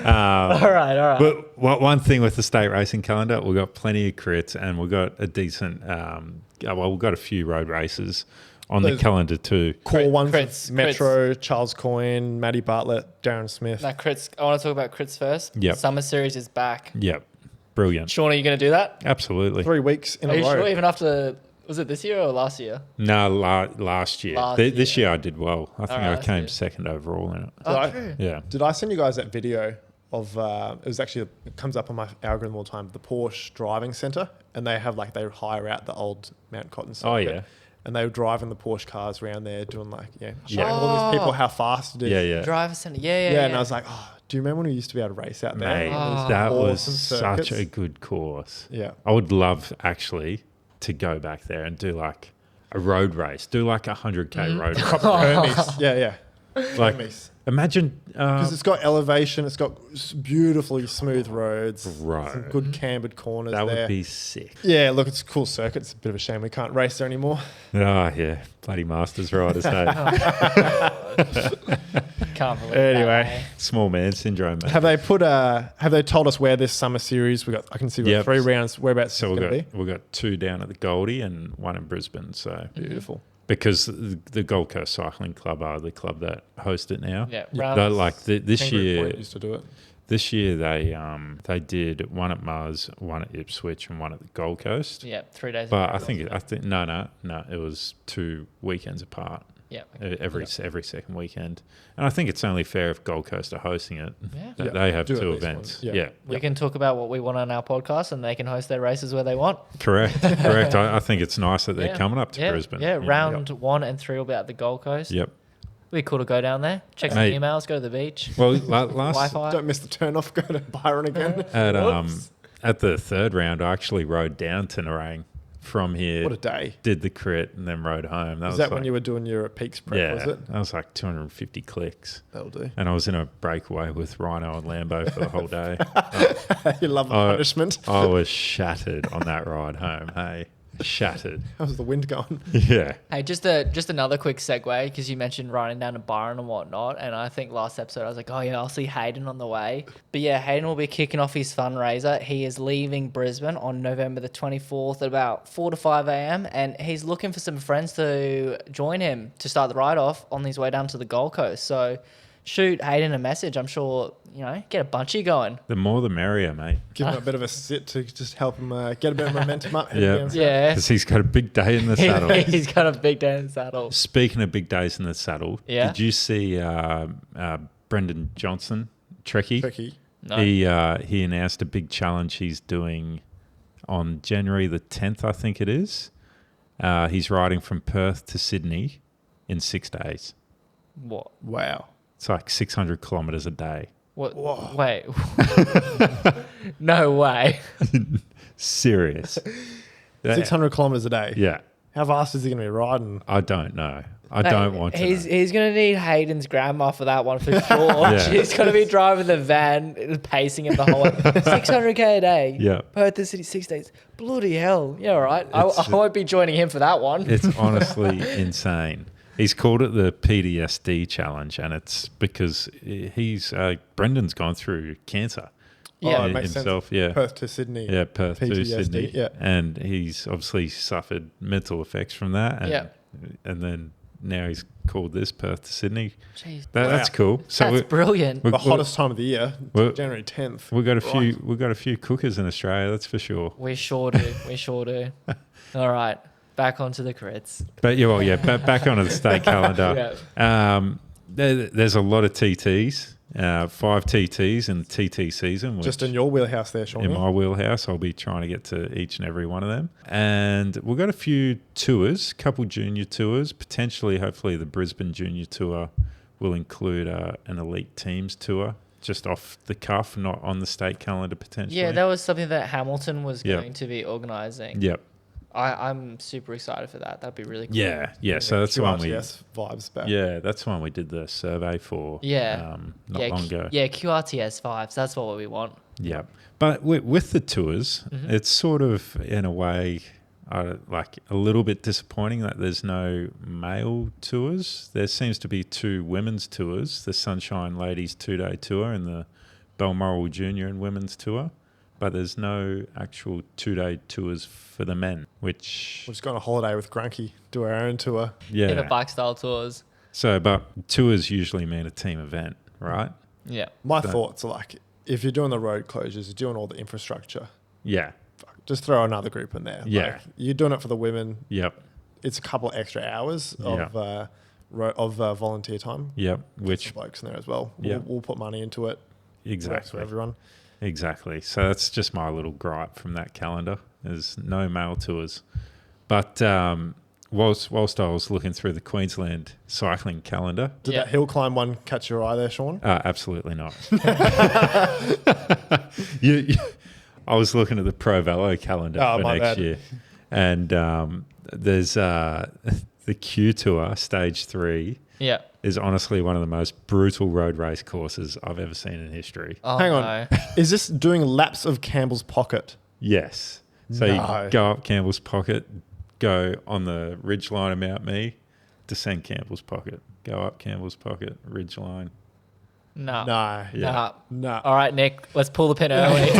S1: All right.
S5: But one thing with the state racing calendar, we've got plenty of crits and we've got a decent, we've got a few road races on the
S6: Those-
S5: calendar too.
S6: Core ones with
S1: Crits,
S6: Metro, Charles Coyne, Matty Bartlett, Darren Smith.
S1: Now, crits. I want to talk about crits first.
S5: Yep.
S1: Summer series is back.
S5: Yep, brilliant.
S1: Sean, are you going to do that?
S5: Absolutely.
S6: 3 weeks in
S1: Are
S6: a
S1: you
S6: row.
S1: sure? Even after, was it this year or last year?
S5: No, last year.
S1: Last
S5: This year I did well. I think
S1: Alright,
S5: I
S1: that's
S5: came
S1: good.
S5: second overall in it.
S1: Oh,
S6: I-
S1: true.
S5: Yeah.
S6: Did I send you guys that video of it was actually it comes up on my algorithm all the time, the Porsche driving center, and they have they hire out the old Mount Cotton circuit,
S5: Oh, yeah.
S6: and they were driving the Porsche cars around there doing showing
S5: Yeah.
S6: all these people
S1: Oh.
S6: how fast it is.
S5: Yeah, yeah.
S1: Driver center. Yeah.
S6: And I was like, oh, do you remember when we used to be able to race out there?
S5: Mate,
S6: on these
S5: that was
S6: awesome
S5: such
S6: circuits?
S5: a good course.
S6: Yeah.
S5: I would love actually to go back there and do like a road race, do like 100K road race.
S6: Hermes. Yeah.
S5: Like,
S6: Hermes.
S5: imagine,
S6: Because it's got elevation, it's got beautifully smooth roads,
S5: Bro.
S6: some good cambered corners
S5: that
S6: there.
S5: would be sick.
S6: Yeah, look, it's a cool circuit. It's a bit of a shame we can't race there anymore.
S5: Oh, yeah. Bloody Masters riders, hey.
S1: Can't believe
S6: Anyway.
S1: that, eh?
S5: Small man syndrome, mate.
S6: Have they told us where this summer series I can see we've got
S5: Yep.
S6: 3 rounds, whereabouts
S5: So
S6: it's
S5: we've
S6: going
S5: got,
S6: to
S5: we've got 2 down at the Goldie and 1 in Brisbane. So
S6: be? Beautiful.
S5: because the Gold Coast Cycling Club are the club that host it now.
S1: Yeah.
S5: They're like this
S6: Kangaroo
S5: year.
S6: Point used to do it.
S5: This year they did 1 at Mars, 1 at Ipswich, and 1 at the Gold Coast.
S1: Yeah. 3 days.
S5: But
S1: ago.
S5: I think no, it was 2 weekends apart.
S1: Yeah.
S5: Every second weekend, and I think it's only fair if Gold Coast are hosting it.
S1: Yeah.
S5: That
S6: Yeah,
S5: they have
S6: do at
S5: 2
S6: least
S5: events.
S6: one.
S5: Yeah,
S6: Yeah.
S1: We can talk about what we want on our podcast, and they can host their races where they want.
S5: correct. I think it's nice that they're coming up to Brisbane.
S1: Yeah, round 1 and 3 will be at the Gold Coast.
S5: Yep.
S1: Be cool to go down there, check some
S5: Mate.
S1: emails, go to the beach,
S5: Well, last
S1: Wi-Fi.
S6: Don't miss the turn off, go to Byron again.
S5: at the 3rd round, I actually rode down to Nerang from here.
S6: What a day.
S5: Did the crit and then rode home.
S6: Is that when you were doing your peaks prep,
S5: Yeah,
S6: was it?
S5: that was like 250 clicks.
S6: That'll do.
S5: And I was in a breakaway with Rhino and Lambo for the whole day.
S6: You love the
S5: Oh.
S6: punishment.
S5: I was shattered on that ride home. Hey, shattered.
S6: How's the wind going?
S5: Yeah.
S1: Hey, just another quick segue because you mentioned riding down to Byron and whatnot, and I think last episode I was like, oh yeah, I'll see Hayden on the way. But yeah, Hayden will be kicking off his fundraiser. He is leaving Brisbane on November the 24th at about 4 to 5 a.m. and he's looking for some friends to join him to start the ride off on his way down to the Gold Coast. So shoot Hayden a message. I'm sure, get a bunchy going.
S5: The more the merrier, mate.
S6: Give him a bit of a sit to just help him get a bit of momentum up. head
S5: Yeah.
S6: down.
S1: Yeah.
S5: Because he's got a big day in the saddle.
S1: He's got a big day in the saddle.
S5: Speaking of big days in the saddle,
S1: Yeah.
S5: did you see Brendan Johnson, Trekkie?
S6: Tricky.
S1: No.
S5: He announced a big challenge he's doing on January the 10th, I think it is. He's riding from Perth to Sydney in 6 days.
S1: What?
S6: Wow.
S5: It's like 600 kilometres a day.
S1: What? Wait. No way.
S5: Serious.
S6: 600 kilometres a day.
S5: Yeah.
S6: How fast is he going to be riding?
S5: I don't know. I don't want to know.
S1: He's going to need Hayden's grandma for that one for sure.
S5: Yeah.
S1: She's going to be driving the van, pacing it the whole way. 600K a day.
S5: Yeah.
S1: Perth to City, 6 days. Bloody hell. Yeah, all right. I
S5: It's-
S1: won't be joining him for that one.
S5: It's honestly insane. He's called it the PTSD challenge, and it's because Brendan's gone through cancer.
S1: Yeah.
S6: Oh, it makes
S5: himself.
S6: sense.
S5: Yeah,
S6: Perth to Sydney.
S5: yeah, Perth to
S6: PTSD,
S5: Sydney.
S6: yeah.
S5: And he's obviously suffered mental effects from that. And,
S1: Yeah.
S5: and then now he's called this Perth to Sydney.
S1: Jeez.
S5: That's cool. So
S1: That's brilliant.
S5: we-
S6: The hottest time of the year,
S5: Well-
S6: January 10th.
S5: we've got a few cookers in Australia, that's for sure.
S1: We sure do. We sure do. All right. Back onto the crits.
S5: But back onto the state calendar. There's a lot of TTs, 5 TTs in the TT season.
S6: Just
S5: which
S6: in your wheelhouse there, Sean.
S5: in my wheelhouse, I'll be trying to get to each and every one of them. And we've got a few tours, couple junior tours, potentially, hopefully the Brisbane Junior Tour will include an elite teams tour, just off the cuff, not on the state calendar potentially.
S1: Yeah, that was something that Hamilton was
S5: Yeah.
S1: going to be organising.
S5: Yep.
S1: I'm super excited for that. That'd be really cool.
S5: Yeah. So that's the one we.
S6: QRTS vibes back.
S5: Yeah, that's the one we did the survey for.
S1: Yeah.
S5: Not long ago.
S1: Yeah, QRTS 5s. That's what we want.
S5: Yeah, but with the tours,
S1: Mm-hmm.
S5: it's sort of in a way like a little bit disappointing that there's no male tours. There seems to be 2 women's tours: the Sunshine Ladies 2-day tour and the Balmoral Junior and Women's Tour. but there's no actual 2-day tours for the men, which
S6: We're just going on holiday with Grunky, do our own tour.
S5: yeah.
S1: In the bike style tours.
S5: So, but tours usually mean a team event, right?
S1: Yeah.
S6: My thoughts are like, if you're doing the road closures, you're doing all the infrastructure,
S5: Yeah.
S6: just throw another group in there.
S5: Yeah.
S6: Like, you're doing it for the women.
S5: Yep.
S6: It's a couple extra hours of volunteer time.
S5: Yep.
S6: Some
S5: Which
S6: blokes in there as well.
S5: Yeah.
S6: We'll put money into it. Works
S5: exactly.
S6: for everyone.
S5: Exactly. So that's just my little gripe from that calendar. There's no male tours. But whilst I was looking through the Queensland cycling calendar,
S6: Did
S1: Yeah.
S6: that hill climb one catch your eye there, Sean?
S5: absolutely not. I was looking at the Pro Velo calendar
S6: Oh,
S5: for
S6: my
S5: next
S6: bad.
S5: year, and there's the Q Tour Stage 3
S1: Yeah.
S5: is honestly one of the most brutal road race courses I've ever seen in history.
S1: Oh,
S6: Hang on.
S1: no.
S6: Is this doing laps of Campbell's Pocket?
S5: Yes. So
S6: No.
S5: you go up Campbell's Pocket, go on the ridge line of Mount Mee, descend Campbell's Pocket, go up Campbell's Pocket, ridge line.
S1: No.
S6: No.
S1: Nah.
S6: No.
S1: All right, Nick, let's pull the pin early.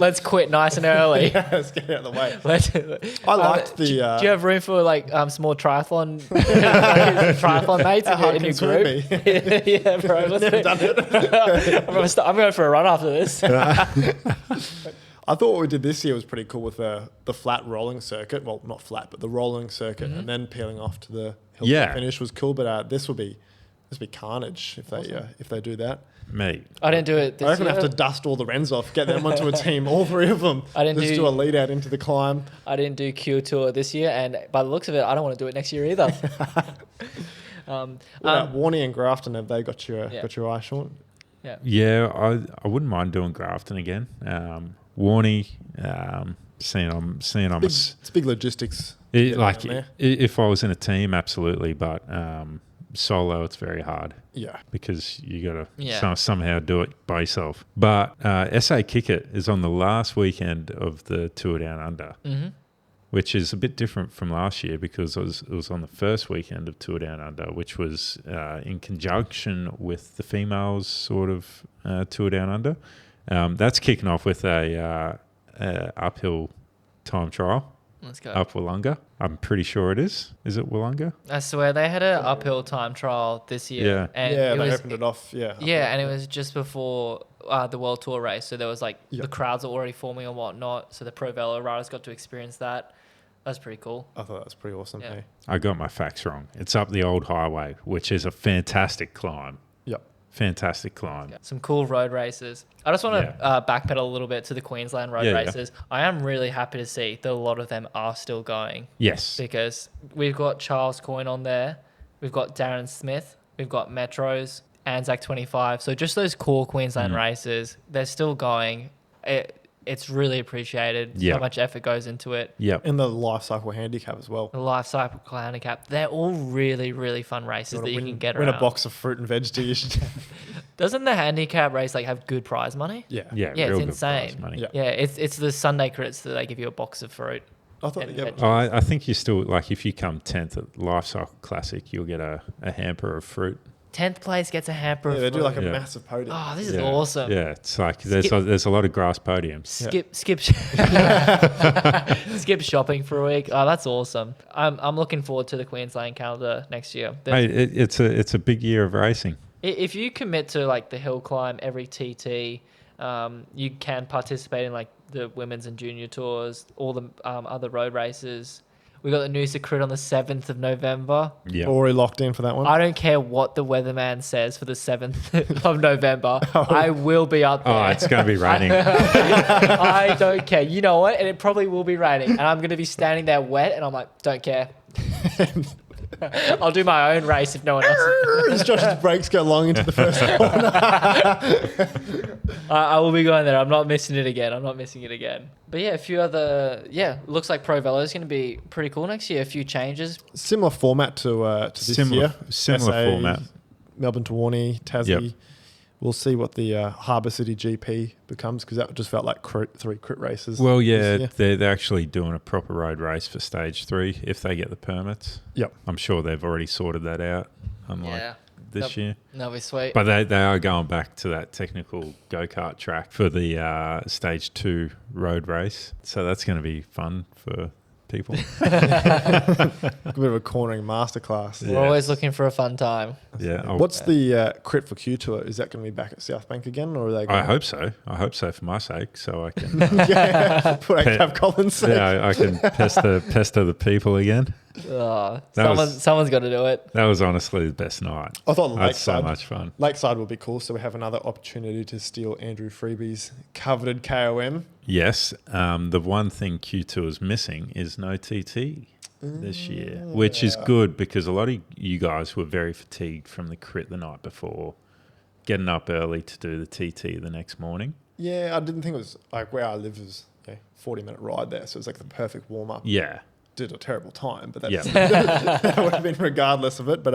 S1: let's quit nice and early.
S6: Let's get out of the way.
S1: Let's,
S6: I liked the...
S1: do you have room for like some more triathlon triathlon mates in your
S6: Swim
S1: group?
S6: me.
S1: Yeah, bro. Let's
S6: Never done it.
S1: I'm going for a run after this.
S6: I thought what we did this year was pretty cool with the flat rolling circuit. Well, not flat, but the rolling circuit, and then peeling off to the hill
S5: Yeah.
S6: finish was cool. But this will be carnage if they do that.
S5: Mate,
S1: I didn't do it this
S6: I reckon I
S1: year.
S6: have to dust all the Wrens off, get them onto a team, all three of them.
S1: I didn't
S6: Just
S1: do-
S6: do a lead out into the climb.
S1: I didn't do Q Tour this year, and by the looks of it, I don't want to do it next year either.
S6: What about Warney and Grafton? Have they got your eye, Sean?
S5: yeah, I wouldn't mind doing Grafton again. Warney, seeing I'm
S6: It's big logistics.
S5: like
S6: down there.
S5: if I was in a team, absolutely, but solo, it's very hard.
S6: Yeah.
S5: Because you got
S1: Yeah.
S5: to somehow do it by yourself. But SA Kick It is on the last weekend of the Tour Down Under, which is a bit different from last year because it was on the first weekend of Tour Down Under, which was in conjunction with the females sort of Tour Down Under. That's kicking off with a uphill time trial
S1: Let's go.
S5: up Wollonga. I'm pretty sure it is. Is it Wollonga?
S1: I swear they had an uphill time trial this year.
S5: Yeah.
S1: And
S6: Yeah,
S1: it
S6: they
S1: was,
S6: opened it off. Yeah.
S1: Yeah, and it was just before the World Tour race. So there was like the crowds are already forming and whatnot. So the Pro Velo riders got to experience that. That's pretty cool.
S6: I thought that was pretty awesome.
S1: Yeah.
S6: Hey?
S5: I got my facts wrong. It's up the old highway, which is a fantastic climb.
S6: Yep.
S5: Fantastic climb.
S1: Some cool road races. I just want to backpedal a little bit to the Queensland road
S5: Yeah, yeah.
S1: races. I am really happy to see that a lot of them are still going
S5: Yes.
S1: because we've got Charles Coyne on there. We've got Darren Smith. We've got Metros, Anzac 25. So just those core Queensland races, they're still going. It's really appreciated
S5: Yeah.
S1: how much effort goes into it.
S5: Yep.
S6: And the life cycle handicap as well.
S1: The life cycle handicap, they're all really, really fun races that you can get
S6: win
S1: around.
S6: a box of fruit and veg to you.
S1: Doesn't the handicap race like have good prize money?
S6: Yeah.
S5: Yeah,
S1: Yeah,
S5: real
S1: it's
S5: good prize
S1: insane.
S5: money.
S6: Yeah.
S1: Yeah, it's the Sunday crits that they give you a box of fruit.
S6: I thought
S1: And
S6: they
S1: veg.
S6: gave
S5: Oh, I think you still, like, if you come 10th at Life Cycle Classic, you'll get a hamper of fruit.
S1: 10th place gets a hamper
S6: Yeah,
S1: of
S6: they
S1: fruit.
S6: do like a
S5: Yeah.
S6: massive podium.
S1: Oh, this is
S5: Yeah.
S1: awesome.
S5: Yeah, it's like there's a lot of grass podiums.
S1: Skip skip shopping for a week. Oh, that's awesome. I'm looking forward to the Queensland calendar next year.
S5: Hey, it's a big year of racing.
S1: If you commit to like the hill climb every TT, you can participate in like the women's and junior tours, all the other road races. We got the Noosa Crit on the 7th of November.
S5: Yeah.
S6: Already locked in for that one.
S1: I don't care what the weatherman says for the 7th of November. I will be up there.
S5: Oh, it's going to be raining.
S1: I don't care. You know what? And it probably will be raining. And I'm going to be standing there wet. And I'm like, don't care. I'll do my own race if no one else.
S6: As Josh's brakes go long into the first corner.
S1: I will be going there. I'm not missing it again. But yeah, a few other... Yeah, looks like Pro Velo is going to be pretty cool next year. A few changes.
S6: Similar format to this year.
S5: Similar
S6: SA,
S5: format.
S6: Melbourne to Warney, Tassie.
S5: Yep.
S6: We'll see what the Harbour City GP becomes because that just felt like three crit races.
S5: Well,
S6: this
S5: yeah,
S6: year.
S5: they're actually doing a proper road race for Stage 3 if they get the permits.
S6: Yep.
S5: I'm sure they've already sorted that out. Unlike
S1: Yeah.
S5: this year.
S1: That'll be sweet.
S5: But they are going back to that technical go-kart track for the stage 2 road race. So that's going to be fun for people.
S6: A bit of a cornering masterclass.
S1: We're always looking for a fun time.
S5: Yeah.
S6: What's the Crit for Q Tour? Is that going to be back at South Bank again, or are they?
S5: I hope so. I hope so for my sake, so I can.
S6: Put out Cav Collins' sake.
S5: Yeah, I can pester the people again.
S1: Someone's got to do it.
S5: That was honestly the best night.
S6: I thought
S5: That's so
S6: Lakeside,
S5: much fun.
S6: Lakeside will be cool, so we have another opportunity to steal Andrew Freeby's coveted KOM.
S5: Yes. The one thing Q2 is missing is no TT this year, which is good because a lot of you guys were very fatigued from the crit the night before, getting up early to do the TT the next morning.
S6: Yeah, I didn't think it was like where I live was a 40-minute ride there, so it was like the perfect warm-up.
S5: Yeah.
S6: Did a terrible time, but that's,
S5: Yeah.
S6: that would have been regardless of it. But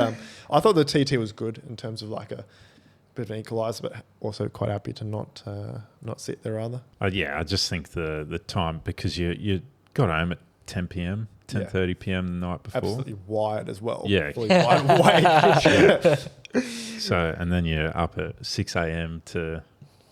S6: I thought the TT was good in terms of like a bit of an equaliser, but also quite happy to not sit there either.
S5: Yeah, I just think the time, because you got home at 10 p.m., 10:30 p.m. the night before.
S6: Absolutely wired as well.
S5: Yeah.
S6: Fully wide awake.
S5: Yeah. So, and then you're up at 6 a.m. to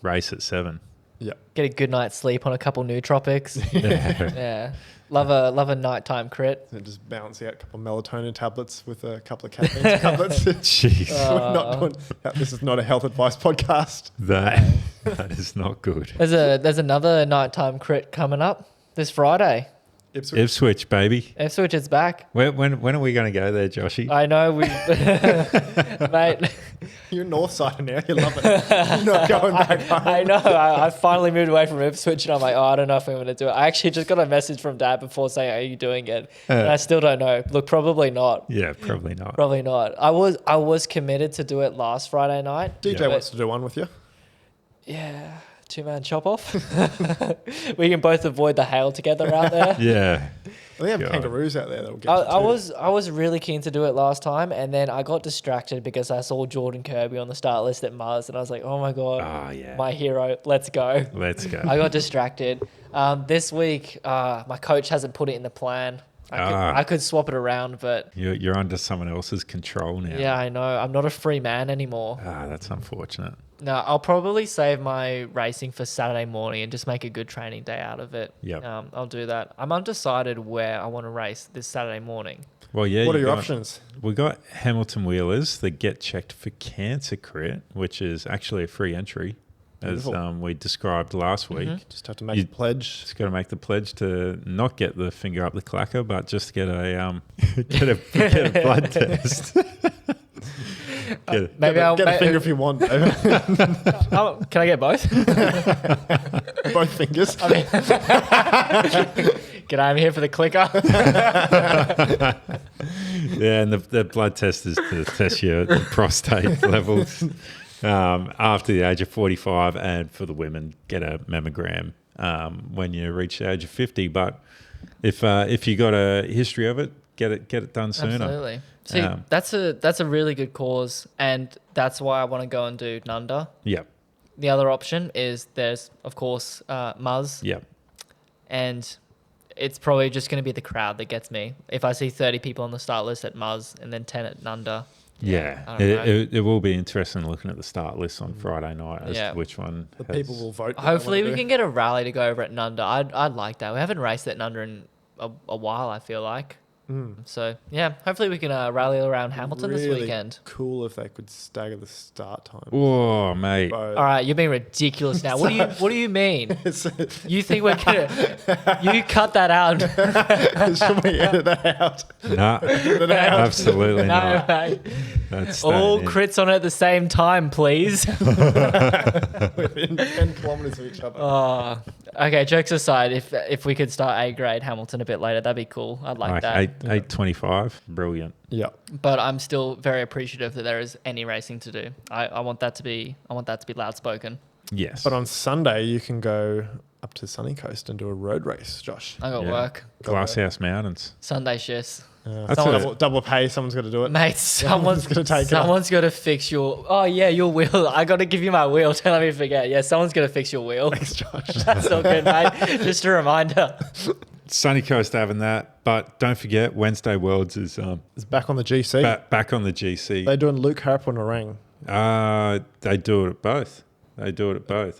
S5: race at 7.
S6: Yeah.
S1: Get a good night's sleep on a couple nootropics.
S5: Yeah.
S1: Yeah. Love a nighttime crit.
S6: And just balance out a couple of melatonin tablets with a couple of caffeine tablets.
S5: Jeez.
S6: We're not doing, this is not a health advice podcast.
S5: That is not good.
S1: There's another nighttime crit coming up this Friday.
S5: Ipswich, baby.
S1: Ipswich is back.
S5: When are we going to go there, Joshy?
S1: I know we, mate.
S6: You're north side now. You love it. You're not going back home.
S1: I know. I finally moved away from Ipswich, and I'm like, I don't know if I'm going to do it. I actually just got a message from Dad before saying, "Are you doing it?" And I still don't know. Look, probably not.
S5: Yeah, probably not.
S1: Probably not. I was committed to do it last Friday night.
S6: DJ wants to do one with you.
S1: Yeah. 2-man chop off. We can both avoid the hail together out there.
S5: Yeah.
S6: They have
S5: God.
S6: kangaroos out there that will get
S1: I
S6: you too.
S1: was really keen to do it last time, and then I got distracted because I saw Jordan Kirby on the start list at Mars, and I was like, oh my god,
S5: Oh, yeah.
S1: my hero, let's go.
S5: Let's go.
S1: I got distracted. This week, my coach hasn't put it in the plan. I could swap it around, but
S5: You're under someone else's control now.
S1: yeah, I know. I'm not a free man anymore.
S5: That's unfortunate.
S1: No, I'll probably save my racing for Saturday morning and just make a good training day out of it.
S5: Yep.
S1: I'll do that. I'm undecided where I want to race this Saturday morning.
S5: Well, yeah.
S6: What are your options?
S5: We got Hamilton Wheelers that get checked for Cancer Crit, which is actually a free entry, as
S6: Beautiful.
S5: We described last week.
S6: Just have to make a pledge.
S5: Just got to make the pledge to not get the finger up the clacker, but just get a get a blood test.
S1: Maybe I'll
S6: Get a finger if you want. David.
S1: Can I get both?
S6: Both fingers.
S1: G'day, I'm here for the clicker.
S5: Yeah, and the blood test is to test your prostate levels after the age of 45, and for the women, get a mammogram when you reach the age of 50. But if you got a history of it, get it done sooner.
S1: Absolutely. See, that's a really good cause, and that's why I want to go and do Nunda.
S5: Yep.
S1: The other option is there's, of course, Muzz.
S5: Yep.
S1: And it's probably just going to be the crowd that gets me. If I see 30 people on the start list at Muzz and then 10 at Nunda.
S5: Yeah,
S1: I don't know.
S5: it will be interesting looking at the start list on Friday night as to which one.
S6: The people will vote. what they
S1: Hopefully
S6: wanna
S1: we
S6: do.
S1: can get a rally to go over at Nunda. I'd like that. We haven't raced at Nunda in a while, I feel like. So, yeah, hopefully we can rally around Hamilton this
S6: Really
S1: weekend.
S6: Cool if they could stagger the start time.
S5: Oh, mate.
S6: Bro.
S1: All right, you're being ridiculous now. What do you mean? You think we're going to... You cut that out.
S6: Should we edit that out?
S5: No, absolutely
S1: No,
S5: not.
S1: mate.
S5: That's
S1: All
S5: staying in.
S1: crits on at the same time, please.
S6: Within 10 kilometres of each other.
S1: Oh, okay, jokes aside, if we could start A grade Hamilton a bit later, that'd be cool. I'd like that.
S5: 8:25, brilliant.
S6: Yeah.
S1: But I'm still very appreciative that there is any racing to do. I want that to be loud spoken.
S5: Yes.
S6: But on Sunday, you can go up to Sunny Coast and do a road race, Josh.
S1: I got
S5: Yeah.
S1: work.
S5: Glasshouse Mountains.
S1: Sunday shifts.
S5: That's
S6: Double pay. Someone's got to do it.
S1: Mate, someone's
S6: gonna take it up.
S1: someone's got to fix your. Oh yeah, your wheel. I got to give you my wheel. Don't let me forget. Yeah, someone's got to fix your wheel.
S6: Thanks, Josh.
S1: That's all good, mate. Just a reminder.
S5: Sunny Coast having that, but don't forget Wednesday Worlds is
S6: It's back on the GC.
S5: back on the GC.
S6: They're doing Luke Harp on Orang.
S5: They do it at both.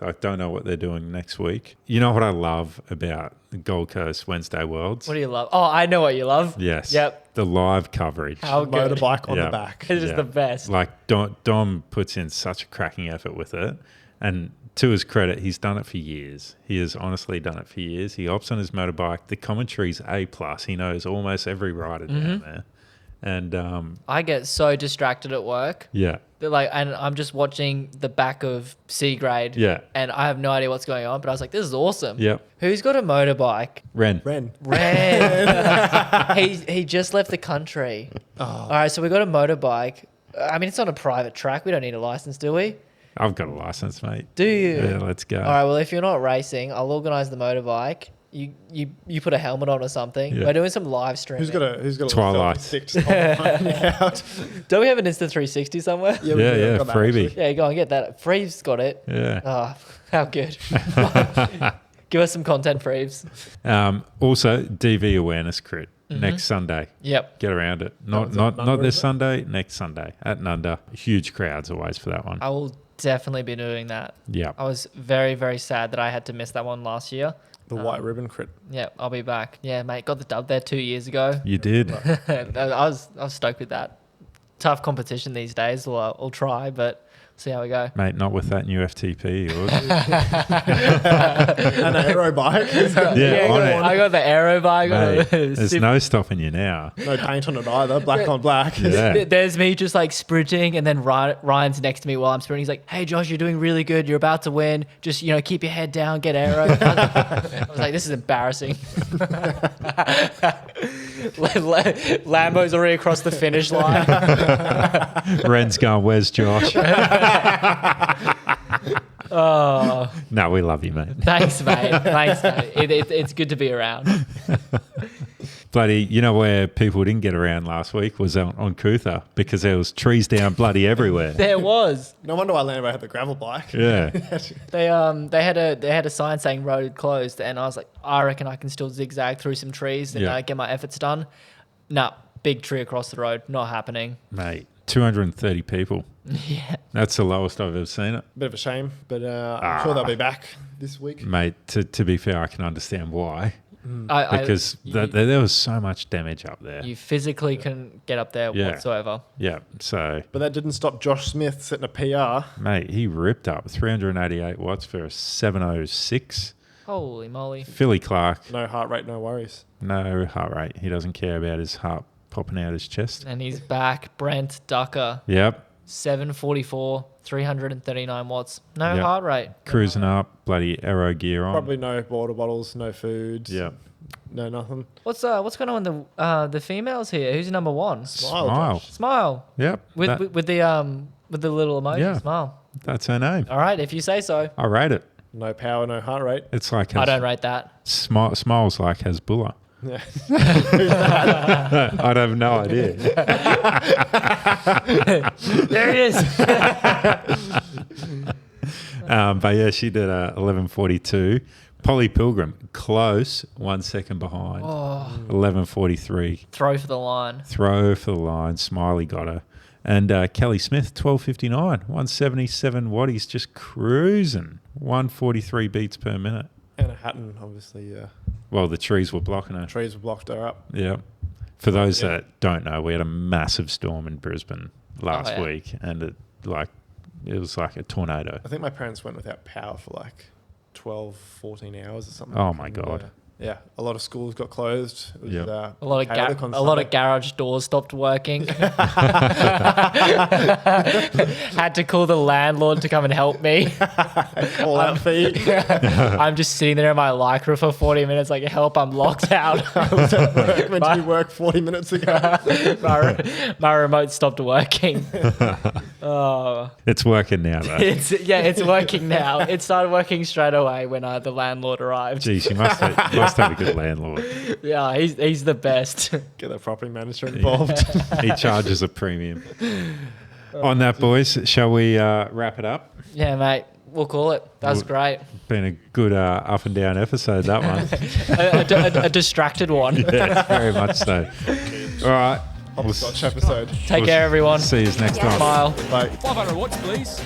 S5: I don't know what they're doing next week. You know what I love about the Gold Coast Wednesday Worlds?
S1: What do you love? Oh, I know what you love.
S5: Yes.
S1: Yep.
S5: The live coverage.
S1: How good.
S6: Motorbike on
S5: Yeah.
S6: the back.
S1: It is the best.
S5: Like Dom puts in such a cracking effort with it. And to his credit, he's done it for years. He has honestly done it for years. He opts on his motorbike. The commentary's A+. He knows almost every rider down there. And
S1: I get so distracted at work.
S5: yeah.
S1: And I'm just watching the back of C grade.
S5: Yeah.
S1: And I have no idea what's going on, but I was like, this is awesome.
S5: Yep.
S1: Who's got a motorbike?
S5: Ren.
S1: Ren. he just left the country.
S6: Oh.
S1: All right, so we got a motorbike. I mean, it's on a private track. We don't need a license, do we?
S5: I've got a license, mate.
S1: Do you?
S5: Yeah, let's go.
S1: All right, well, if you're not racing, I'll organise the motorbike. You put a helmet on or something.
S5: Yeah.
S1: We're doing some live streaming.
S6: Who's got a
S5: Twilight.
S6: stick to hold out?
S1: Don't we have an Insta360 somewhere?
S6: Yeah, we
S5: Yeah,
S6: do.
S5: yeah,
S6: Got that,
S5: freebie.
S6: actually.
S1: Yeah, go and get that. Freeve's got it.
S5: Yeah.
S1: Oh, how good. Give us some content, Freeves.
S5: Also, DV awareness crit next Sunday.
S1: Yep.
S5: Get around it. Not this Sunday. Next Sunday at Nunda. Huge crowds always for that one.
S1: I will definitely be doing that.
S5: Yeah.
S1: I was very, very sad that I had to miss that one last year.
S6: The white ribbon crit.
S1: Yeah, I'll be back. Yeah, mate, got the dub there 2 years ago.
S5: You did.
S1: I was stoked with that. Tough competition these days. We'll try, but see how we go.
S5: Mate, not with that new FTP.
S6: And an aero bike.
S5: Yeah, on it.
S1: I got the aero bike.
S5: Mate, there's no stopping you now.
S6: No paint on it either. Black on black.
S5: Yeah.
S1: There's me just like sprinting, and then Ryan's next to me while I'm sprinting. He's like, "Hey, Josh, you're doing really good. You're about to win. Just keep your head down, get aero." I was like, "This is embarrassing." Lambo's already across the finish line.
S5: Ren's going, where's Josh?
S1: Oh,
S5: No, we love you, mate.
S1: thanks, mate. It's good to be around.
S5: Bloody, you know where people didn't get around last week was on Cootha because there was trees down bloody everywhere.
S1: There was.
S6: No wonder why Lambo had the gravel bike.
S5: Yeah.
S1: They had a sign saying road closed, and I was like, I reckon I can still zigzag through some trees and
S5: Yeah.
S1: get my efforts done. Nah, big tree across the road, not happening.
S5: Mate, 230 people.
S1: Yeah.
S5: That's the lowest I've ever seen it.
S6: Bit of a shame, but I'm sure they'll be back this week.
S5: Mate, to be fair, I can understand why. Because
S1: you
S5: there was so much damage up there.
S1: you physically couldn't get up there
S5: Yeah.
S1: whatsoever.
S5: Yeah, so,
S6: But that didn't stop Josh Smith setting a PR.
S5: mate, he ripped up 388 watts for a 706.
S1: Holy moly.
S5: Philly Clark,
S6: No heart rate, no worries.
S5: no heart rate. He doesn't care about his heart popping out his chest.
S1: And he's back. Brent Ducker,
S5: Yep,
S1: 744, 339 watts. No
S5: Yep.
S1: heart rate.
S5: cruising up, bloody aero gear on.
S6: Probably no water bottles, no food.
S5: Yeah.
S6: No nothing.
S1: What's going on with the females here? Who's number one?
S6: Smile.
S5: Smile.
S6: Josh.
S1: Smile.
S5: Yep,
S1: With the little emoji.
S5: Yeah.
S1: Smile.
S5: that's her name.
S1: All right, if you say so.
S5: I rate it.
S6: No power, no heart rate.
S5: It's like
S1: I don't rate that.
S5: smiles like Hezbollah.
S6: Yeah.
S5: I'd have no idea.
S1: There it is.
S5: But yeah, she did 11:42. Polly Pilgrim, close, 1 second behind. 11:43.
S1: Throw for the line.
S5: Throw for the line. Smiley got her. And Kelly Smith, 12:59. 177 watties, just cruising. 143 beats per minute.
S6: And a Hatton, obviously,
S5: Well, the trees were blocking her.
S6: trees were blocked her up.
S5: Yeah. For those that don't know, we had a massive storm in Brisbane last
S1: yeah.
S5: week, and it was like a tornado.
S6: I think my parents went without power for like 12, 14 hours or something.
S5: Oh my
S6: And,
S5: God.
S6: yeah, a lot of schools got closed. It was,
S5: Yep.
S1: A lot
S6: chaotic on
S1: of
S6: Sunday.
S1: garage doors stopped working. Had to call the landlord to come and help me.
S6: Call out fee.
S1: I'm just sitting there in my Lycra for 40 minutes like, help, I'm locked out.
S6: Meant to be work 40 minutes ago.
S1: my remote stopped working. Oh,
S5: It's working now, though.
S1: it's working now. It started working straight away when the landlord arrived.
S5: Geez, you must have a good landlord.
S1: Yeah, he's the best.
S6: Get the property manager involved.
S5: He charges a premium. On that, boys, shall we wrap it up?
S1: Yeah, mate. we'll call it. That was great.
S5: Been a good up and down episode, that one.
S1: A distracted one.
S5: Yeah, very much so. All right.
S6: Hopscotch episode.
S1: Take care, everyone.
S5: See you next time.
S1: Smile.
S6: Bye.
S4: 500 watts, please.